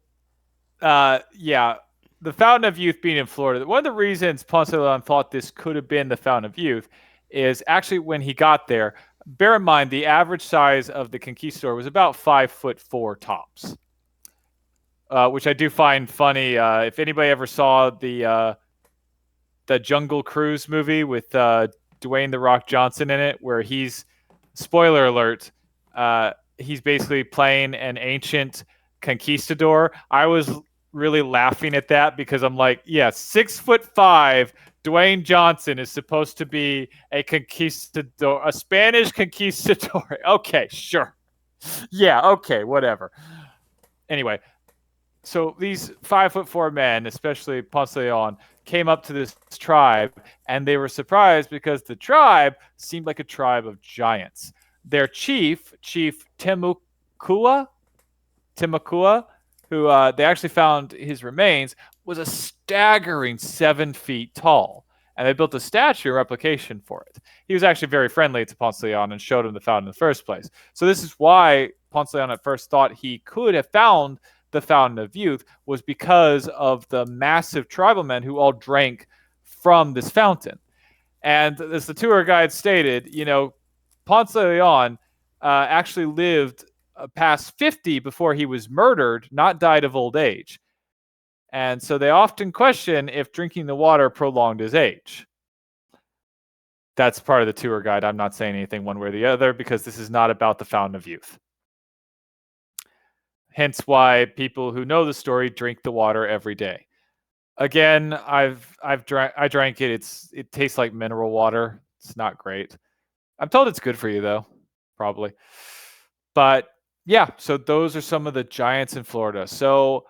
yeah, the Fountain of Youth being in Florida, one of the reasons Ponce de Leon thought this could have been the Fountain of Youth is actually when he got there, bear in mind the average size of the conquistador was about 5'4" tops, which I do find funny. If anybody ever saw the Jungle Cruise movie with Dwayne "The Rock" Johnson in it, where he's, spoiler alert, he's basically playing an ancient conquistador. I was really laughing at that because I'm like, yeah, 6'5", Dwayne Johnson is supposed to be a conquistador, a Spanish conquistador. Okay, sure. Yeah, okay, whatever. Anyway, so these 5'4" men, especially Ponce de Leon, came up to this tribe, and they were surprised because the tribe seemed like a tribe of giants. Their chief Temukua, who they actually found his remains, was a staggering 7 feet tall, and they built a statue replication for it. He was actually very friendly to Ponce de Leon and showed him the fountain in the first place. So this is why Ponce de Leon at first thought he could have found the Fountain of Youth, was because of the massive tribal men who all drank from this fountain. And as the tour guide stated, Ponce de Leon actually lived past 50 before he was murdered, not died of old age. And so they often question if drinking the water prolonged his age. That's part of the tour guide. I'm not saying anything one way or the other because this is not about the Fountain of Youth. Hence why people who know the story drink the water every day. Again, I drank it. It tastes like mineral water. It's not great. I'm told it's good for you though, probably. But yeah, so those are some of the giants in Florida. So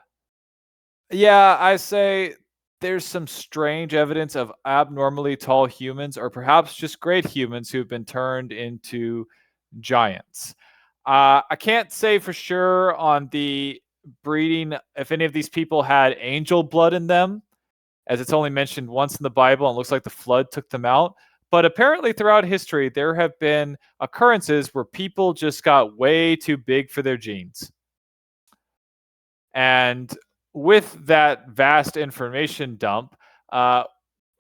yeah, I say there's some strange evidence of abnormally tall humans, or perhaps just great humans who've been turned into giants. I can't say for sure on the breeding if any of these people had angel blood in them, as it's only mentioned once in the Bible and looks like the flood took them out. But apparently throughout history, there have been occurrences where people just got way too big for their genes. And with that vast information dump, I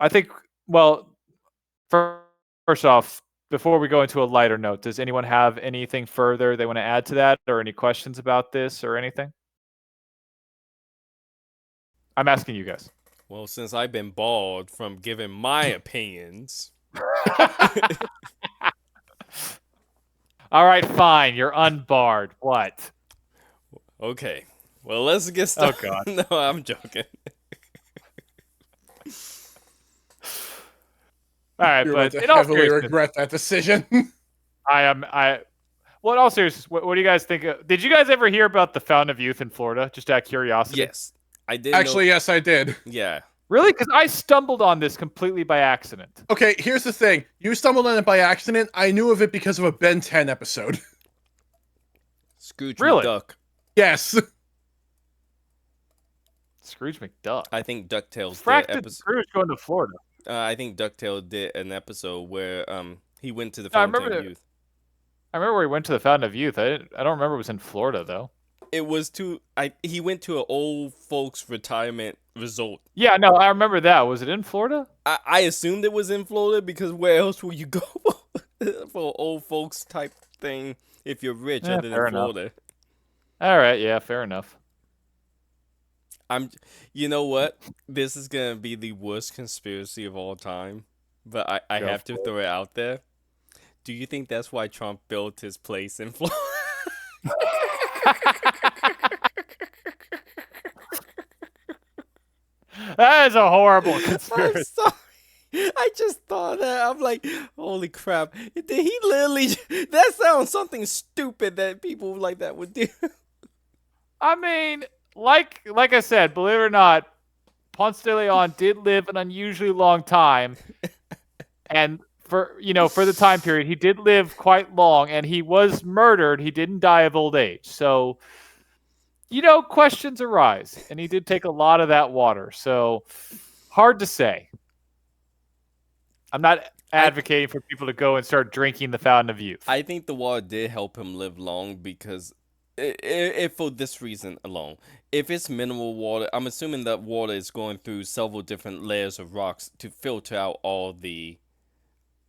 think, well, first off, before we go into a lighter note, does anyone have anything further they want to add to that, or any questions about this or anything? I'm asking you guys. Well, since I've been barred from giving my opinions. All right, fine. You're unbarred. What? Okay. Well, let's get started. Oh, God. No, I'm joking. All right, You're but about in to all heavily seriousness, regret that decision. well, in all seriousness, what do you guys think? Did you guys ever hear about the Fountain of Youth in Florida? Just out of curiosity. Yes, I did. Actually, yes, I did. Yeah. Really? Because I stumbled on this completely by accident. Okay, here's the thing. You stumbled on it by accident. I knew of it because of a Ben 10 episode. Scrooge Really? McDuck. Yes. Scrooge McDuck. I think DuckTales Frack did did episode. Scrooge going to Florida? I think DuckTales did an episode where he went to the No, I Fountain remember of Youth. I remember where he went to the Fountain of Youth. I don't remember it was in Florida though. It was he went to an old folks retirement resort. Yeah, no, I remember that. Was it in Florida? I assumed it was in Florida because where else would you go? for old folks type thing. If you're rich, other than Fair enough. Florida, All right, yeah, fair enough. I'm. You know what? This is gonna be the worst conspiracy of all time, but I Go have to for throw it out there. Do you think that's why Trump built his place in Florida? That is a horrible I'm conspiracy. sorry. I just thought that. I'm like, holy crap. Did he literally. That sounds something stupid that people like that would do. I mean, like I said, believe it or not, Ponce de Leon did live an unusually long time, and for the time period, he did live quite long, and he was murdered. He didn't die of old age, so questions arise, and he did take a lot of that water. So hard to say. I'm not advocating for people to go and start drinking the Fountain of Youth. I think the water did help him live long because, if for this reason alone, if it's mineral water, I'm assuming that water is going through several different layers of rocks to filter out all the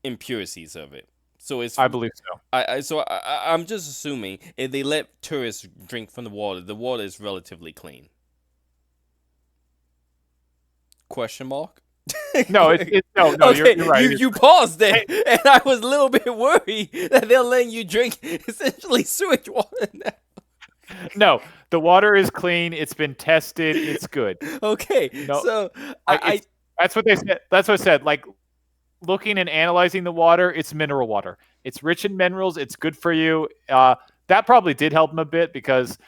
impurities of it. So it's I believe so. I'm just assuming if they let tourists drink from the water is relatively clean. Question mark? No, no. Okay, You're right. you paused there, and I was a little bit worried that they're letting you drink essentially sewage water now. No, the water is clean. It's been tested. It's good. Okay, No, so that's what they said. That's what I said. Like looking and analyzing the water, it's mineral water. It's rich in minerals. It's good for you. That probably did help them a bit because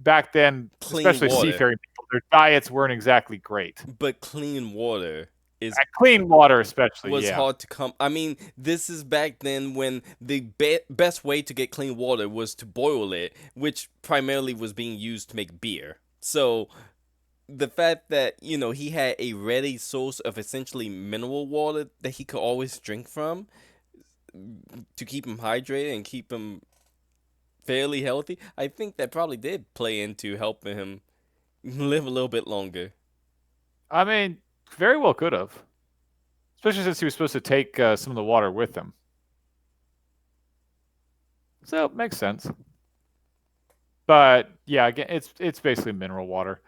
back then, clean especially water, seafaring people, their diets weren't exactly great. but clean water is Clean water, especially, was yeah. hard to come. I mean, this is back then when the best way to get clean water was to boil it, which primarily was being used to make beer. So the fact that he had a ready source of essentially mineral water that he could always drink from to keep him hydrated and keep him fairly healthy, I think that probably did play into helping him live a little bit longer. I mean, very well could have. Especially since he was supposed to take some of the water with him. So it makes sense. But yeah, again, it's basically mineral water.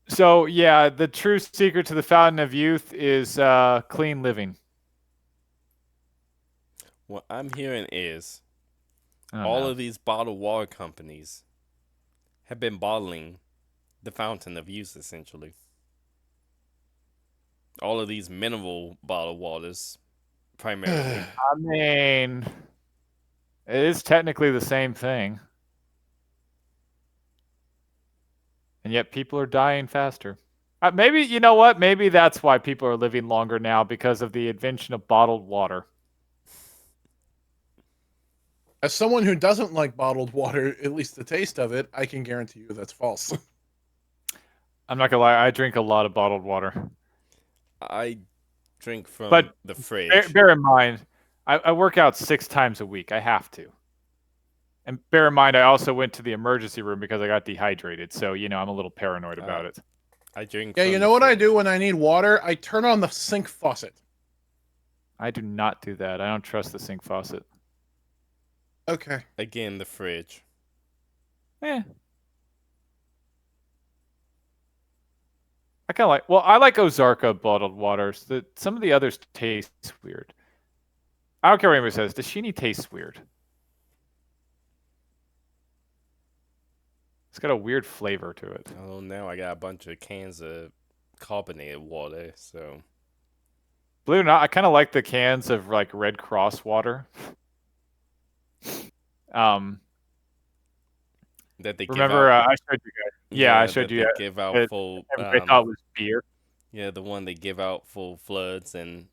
So yeah, the true secret to the Fountain of Youth is clean living. What I'm hearing is Oh, all no. of these bottled water companies have been bottling the fountain of youth, essentially. All of these mineral bottled waters, primarily. I mean, it is technically the same thing. And yet people are dying faster. Maybe, you know what? Maybe that's why people are living longer now because of the invention of bottled water. As someone who doesn't like bottled water, at least the taste of it, I can guarantee you that's false. I'm not gonna lie, I drink a lot of bottled water. I drink from But the fridge. bear in mind, I work out 6 times a week. I have to. And bear in mind, I also went to the emergency room because I got dehydrated. So, I'm a little paranoid about it. I drink Yeah, from you the know what I fridge. do when I need water? I turn on the sink faucet. I do not do that. I don't trust the sink faucet. Okay. Again, the fridge. I kind of I like Ozarka bottled waters. Some of the others taste weird. I don't care what anybody says. Dashini tastes weird. It's got a weird flavor to it. Oh, now I got a bunch of cans of carbonated water, so. Believe it or not, I kind of like the cans of like Red Cross water. That they Remember, give out. I showed you guys. Yeah, I showed that you. They give out That for. everybody thought it was beer. Yeah, the one they give out for floods and.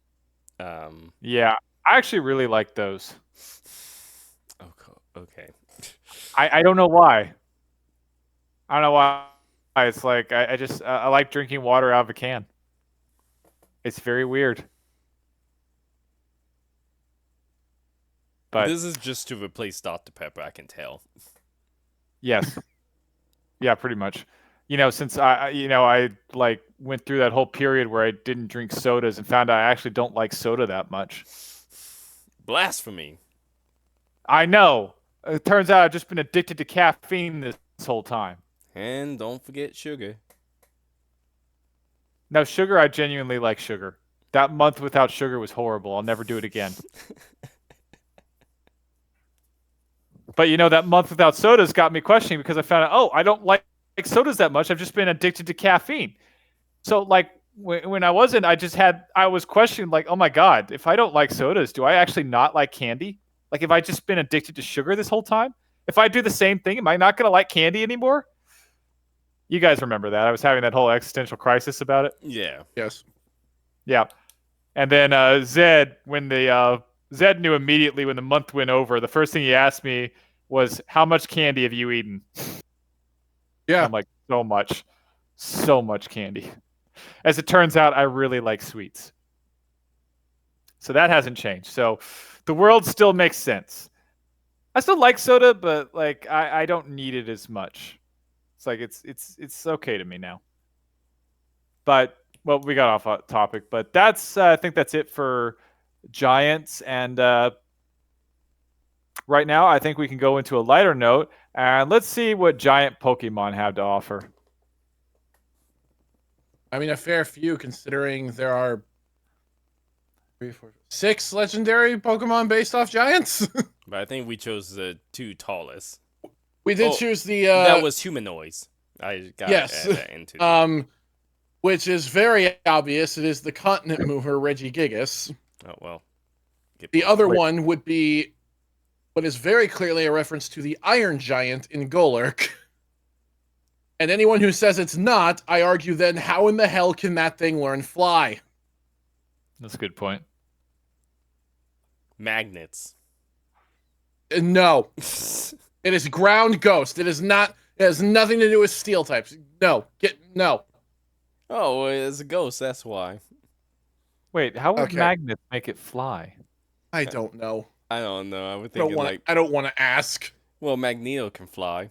Yeah, I actually really like those. Okay. I don't know why. I don't know why. It's like I just I like drinking water out of a can. It's very weird. But this is just to replace Dr. Pepper, I can tell. yes. Yeah, pretty much. Since I like went through that whole period where I didn't drink sodas and found out I actually don't like soda that much. Blasphemy. I know. It turns out I've just been addicted to caffeine this whole time. And don't forget sugar. No, sugar, I genuinely like sugar. That month without sugar was horrible. I'll never do it again. But that month without sodas got me questioning because I found out, I don't like sodas that much. I've just been addicted to caffeine. So like when I wasn't, I was questioning like, oh my God, if I don't like sodas, do I actually not like candy? Like, have I just been addicted to sugar this whole time? If I do the same thing, am I not going to like candy anymore? You guys remember that. I was having that whole existential crisis about it. Yeah. Yes. Yeah. And then Zed, Zed knew immediately when the month went over, the first thing he asked me was, how much candy have you eaten? Yeah. I'm like, so much. So much candy. As it turns out, I really like sweets. So that hasn't changed. So the world still makes sense. I still like soda, but like I don't need it as much. It's like it's okay to me now. But well, we got off topic, but that's I think that's it for Giants. And right now, I think we can go into a lighter note and let's see what giant Pokemon have to offer. I mean, a fair few considering there are 6 legendary Pokemon based off giants. But I think we chose the 2 tallest. We did choose the that was humanoids. I got yes. that into which is very obvious. It is the continent mover Regigigas. Oh well. The other one would be what is very clearly a reference to the Iron Giant in Golurk. And anyone who says it's not, I argue then how in the hell can that thing learn fly? That's a good point. Magnets. No. It is ground ghost. It is not. It has nothing to do with steel types. No. No. Oh, it's a ghost. That's why. Wait, how would magnets make it fly? I don't know. I don't know. I would think I don't want to ask. Well, Magneto can fly.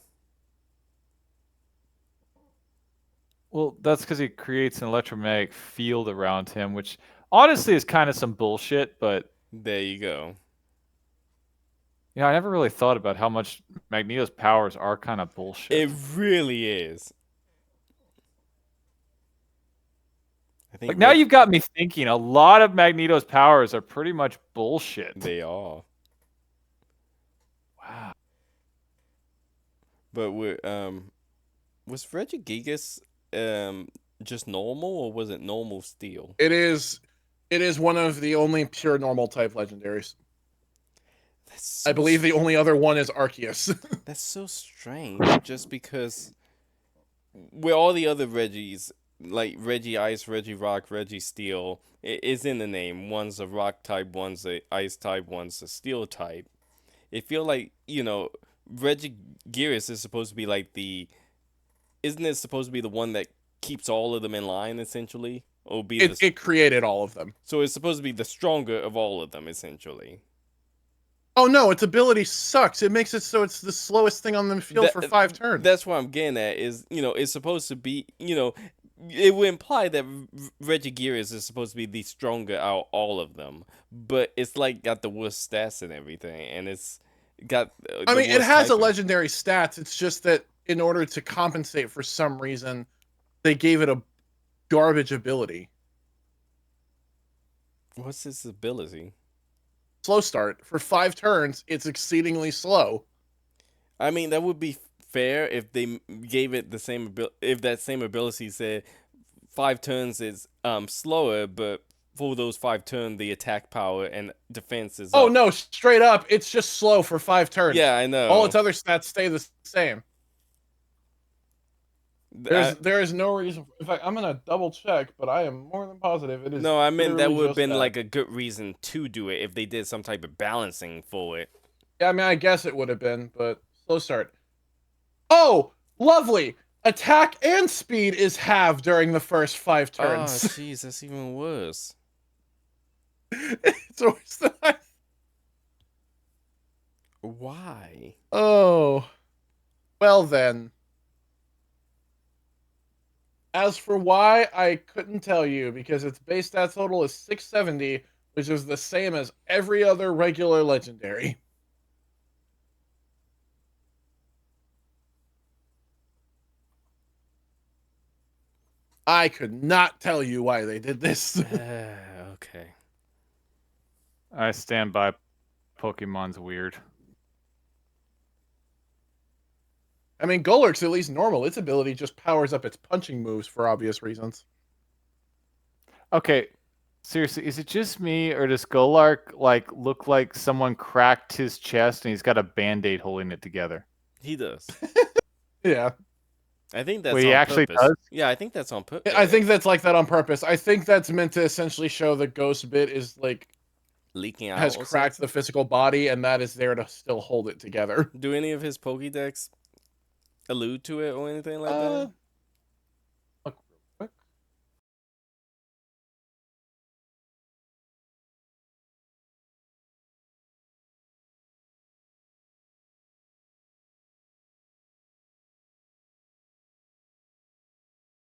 Well, that's because he creates an electromagnetic field around him, which honestly is kind of some bullshit, but there you go. I never really thought about how much Magneto's powers are kind of bullshit. It really is. I think now you've got me thinking. A lot of Magneto's powers are pretty much bullshit. They are. Wow. But was Regigigas just normal, or was it normal steel? It is one of the only pure normal type legendaries. I believe the only other one is Arceus. That's so strange, just because with all the other Reggies, like Reggie Ice, Reggie Rock, Reggie Steel, it is in the name. One's a rock type, one's a ice type, one's a steel type. It feel like, Regigigas is supposed to be like isn't it supposed to be the one that keeps all of them in line, essentially? Or it created all of them. So it's supposed to be the stronger of all of them, essentially. Oh no, its ability sucks. It makes it so it's the slowest thing on the field for 5 turns. That's what I'm getting at, is, it's supposed to be, it would imply that Regigigas is supposed to be the stronger out of all of them. But it's like got the worst stats and everything, and it's got I mean, it has a legendary stats. It's just that in order to compensate for some reason, they gave it a garbage ability. What's its ability? Slow start. For 5 turns, it's exceedingly slow. I mean, that would be fair if they gave it the same ability. If that same ability said 5 turns is slower, but for those 5 turns, the attack power and defense is up. No, straight up, it's just slow for 5 turns. Yeah, I know. All its other stats stay the same. There is no reason. In fact, I'm gonna double check, but I am more than positive it is. No, I meant that would have been like a good reason to do it if they did some type of balancing for it. Yeah, I mean, I guess it would have been, but slow start. Oh, lovely! Attack and speed is halved during the first 5 turns. Oh, jeez, that's even worse. It's worse than Why? Oh, well then. As for why, I couldn't tell you, because its base stat total is 670, which is the same as every other regular legendary. I could not tell you why they did this. Okay. I stand by. Pokemon's weird. I mean, Golurk's at least normal. Its ability just powers up its punching moves for obvious reasons. Okay, seriously, is it just me, or does Golark look like someone cracked his chest and he's got a band-aid holding it together? He does. Yeah. I think that's Wait, he on actually purpose. does? Yeah, I think that's on purpose. I think that's like that on purpose. I think that's meant to essentially show the ghost bit is like Leaking out. has or cracked something. the physical body, and that is there to still hold it together. Do any of his Pokédex allude to it or anything like that? Look real quick.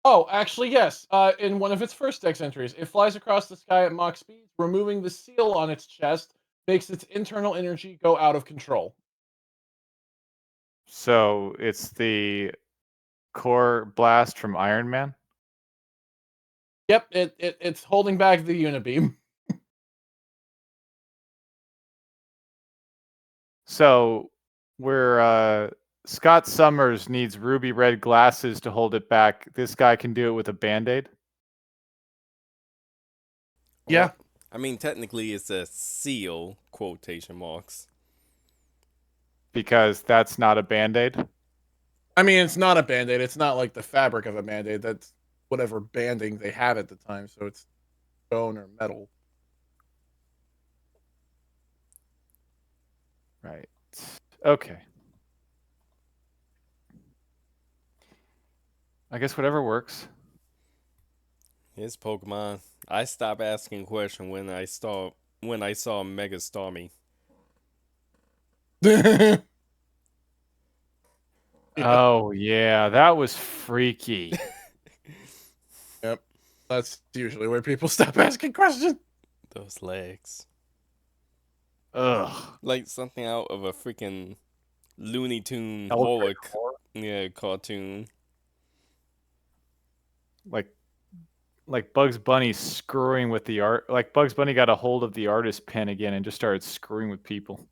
Oh, actually, yes. In one of its first Dex entries, it flies across the sky at Mach speed, removing the seal on its chest makes its internal energy go out of control. So it's the core blast from Iron Man? Yep, it's holding back the Unibeam. So where Scott Summers needs ruby red glasses to hold it back, this guy can do it with a band-aid? Yeah. Well, I mean, technically, it's a seal, quotation marks. Because that's not a band-aid? I mean, it's not a band-aid. It's not like the fabric of a band-aid. That's whatever banding they have at the time, so it's bone or metal. Right. Okay. I guess whatever works. It's Pokemon. I stopped asking questions when I saw Mega Starmie. Yeah. Oh yeah, that was freaky. Yep. That's usually where people stop asking questions. Those legs. Ugh. Like something out of a freaking Looney Tune Elevator horror horror? cartoon. Like Bugs Bunny screwing with the art. Like Bugs Bunny got a hold of the artist pen again and just started screwing with people.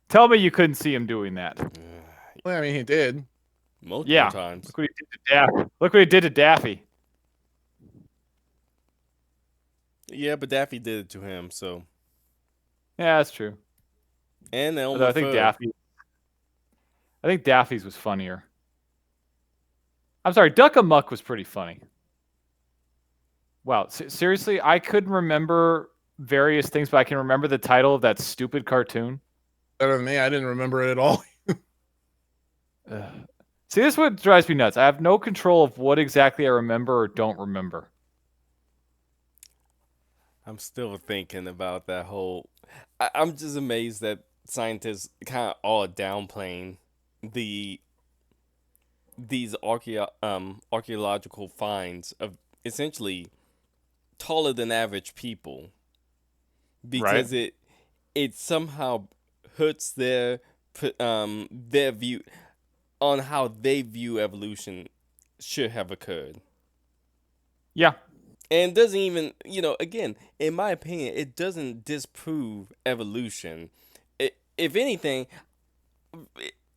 Tell me you couldn't see him doing that. Well, I mean, he did. Multiple times. Look what he did to Daffy. Look what he did to Daffy. Yeah, but Daffy did it to him, so. Yeah, that's true. And Although I think Daffy's was funnier. I'm sorry, Duck Amuck was pretty funny. Wow, seriously, I couldn't remember various things, but I can remember the title of that stupid cartoon. Better than me. I didn't remember it at all. See, this is what drives me nuts. I have no control of what exactly I remember or don't remember. I'm still thinking about that whole. I'm just amazed that scientists kind of all downplaying these archaeological finds of essentially taller than average people, because it somehow hurts their view on how they view evolution should have occurred. Yeah. And it doesn't even, again, in my opinion, it doesn't disprove evolution. If anything,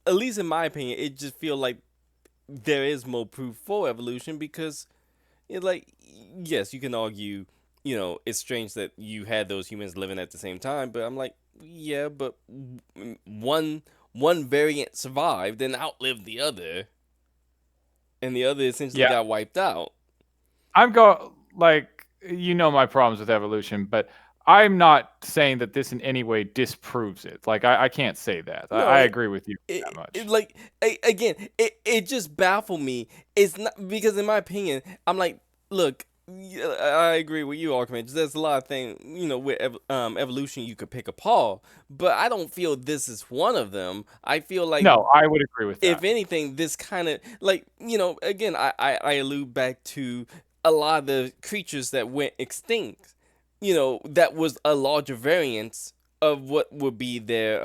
at least in my opinion, it just feels like there is more proof for evolution, because, yes, you can argue, it's strange that you had those humans living at the same time, but I'm like, yeah, but one variant survived and outlived the other, and the other essentially got wiped out. I'm my problems with evolution, but I'm not saying that this in any way disproves it. Like, I can't say that. No, I agree with you that much. It just baffled me. It's not because, in my opinion, I'm like, look, I agree with you, Archimage. There's a lot of things, with evolution you could pick apart, but I don't feel this is one of them. I feel like, no, I would agree with that. If anything, this kind of, again, I allude back to a lot of the creatures that went extinct that was a larger variance of what would be their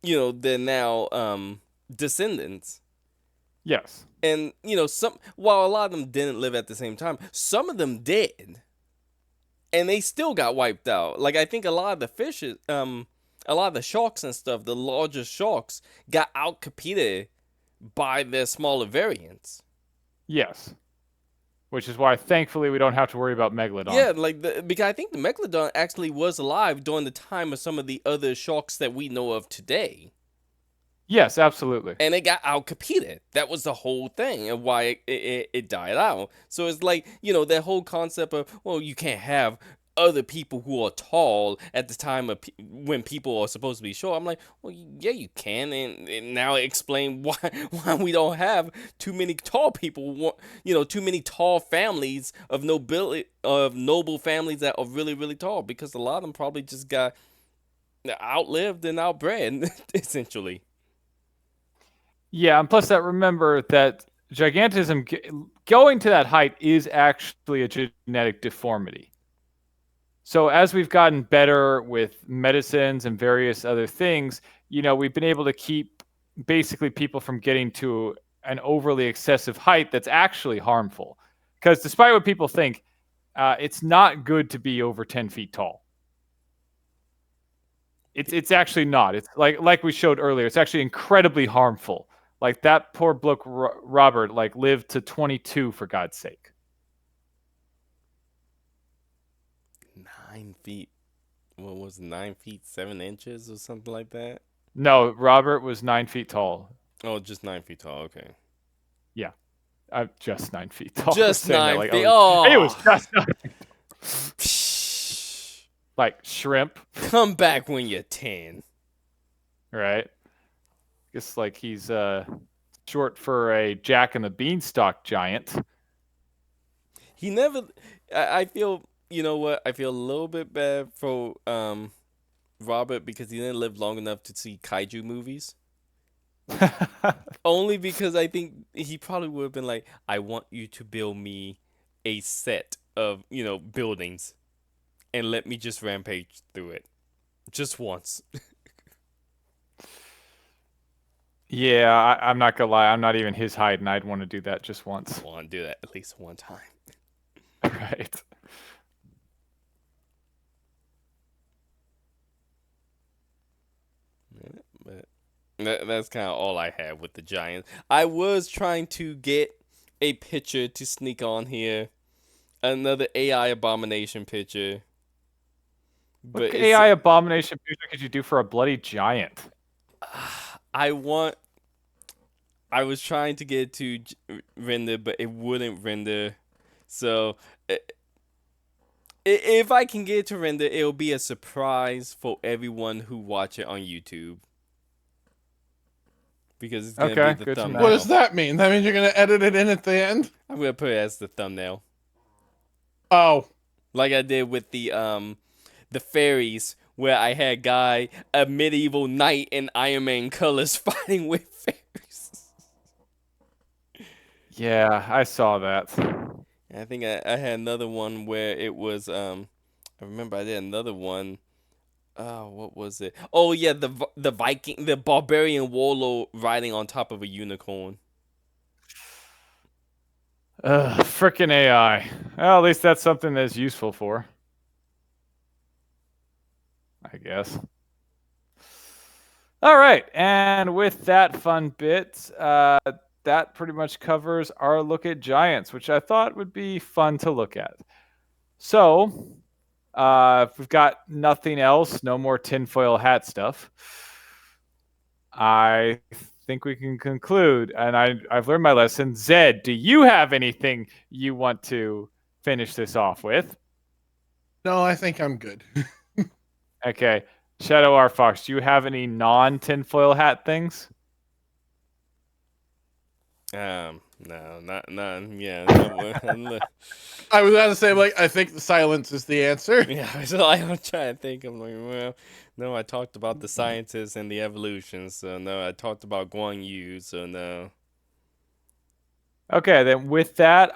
now descendants. Yes. And some while a lot of them didn't live at the same time, some of them did. And they still got wiped out. Like I think a lot of the fishes, a lot of the sharks and stuff, the larger sharks got out competed by their smaller variants. Yes. Which is why, thankfully, we don't have to worry about Megalodon. Yeah, because I think the Megalodon actually was alive during the time of some of the other sharks that we know of today. Yes, absolutely. And it got out competed. That was the whole thing and why it died out. So it's like, that whole concept of, well, you can't have other people who are tall at the time of when people are supposed to be short. I'm like, well, yeah, you can, and now explain why we don't have too many tall people. Too many tall families of noble families that are really really tall, because a lot of them probably just got outlived and outbred essentially. Yeah, and plus that, remember that gigantism going to that height is actually a genetic deformity. So as we've gotten better with medicines and various other things, we've been able to keep basically people from getting to an overly excessive height that's actually harmful. Because despite what people think, it's not good to be over 10 feet tall. It's actually not. It's like we showed earlier. It's actually incredibly harmful. Like that poor bloke Robert lived to 22, for God's sake. 9 feet. What was 9 feet 7 inches or something like that? No, Robert was 9 feet tall. Oh, just 9 feet tall. Okay. Yeah, just 9 feet tall. Just 9 that, feet. Oh, it was just 9 feet. Like shrimp. Come back when you're 10. Right. Guess he's short for a Jack and the Beanstalk giant. He never. I feel. You know what? I feel a little bit bad for Robert, because he didn't live long enough to see kaiju movies. Only because I think he probably would have been like, I want you to build me a set of, buildings and let me just rampage through it. Just once. Yeah, I'm not gonna lie. I'm not even his height, and I'd want to do that just once. I want to do that at least one time. Right. But that's kind of all I have with the Giants. I was trying to get a picture to sneak on here. Another AI abomination picture. What AI abomination picture could you do for a bloody giant? I was trying to get it to render, but it wouldn't render. So if I can get it to render, it'll be a surprise for everyone who watch it on YouTube. Because it's gonna be the thumbnail. What does that mean? That means you're gonna edit it in at the end? I'm gonna put it as the thumbnail. Oh. Like I did with the fairies, where I had a medieval knight in Iron Man colors fighting with fairies. Yeah, I saw that. I think I had another one where it was I remember I did another one. Oh, what was it? Oh yeah, the Viking, the barbarian warlord riding on top of a unicorn. Frickin' AI. Well, at least that's something that's useful for, I guess. All right, and with that fun bit, that pretty much covers our look at giants, which I thought would be fun to look at. So, if we've got nothing else, no more tinfoil hat stuff, I think we can conclude. And I've learned my lesson. Zed, do you have anything you want to finish this off with? No, I think I'm good. Okay. Shadow R. Fox, do you have any non-tinfoil hat things? No, none. Yeah. No, I was about to say, I think the silence is the answer. yeah, so I'm trying to think. I'm like, well, no, I talked about the scientists and the evolution, so no. I talked about Guan Yu, so no. Okay, then with that,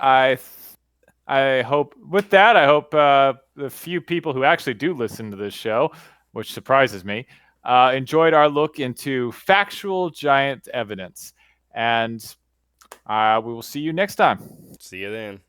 I hope the few people who actually do listen to this show, which surprises me, enjoyed our look into factual giant evidence. And we will see you next time. See you then.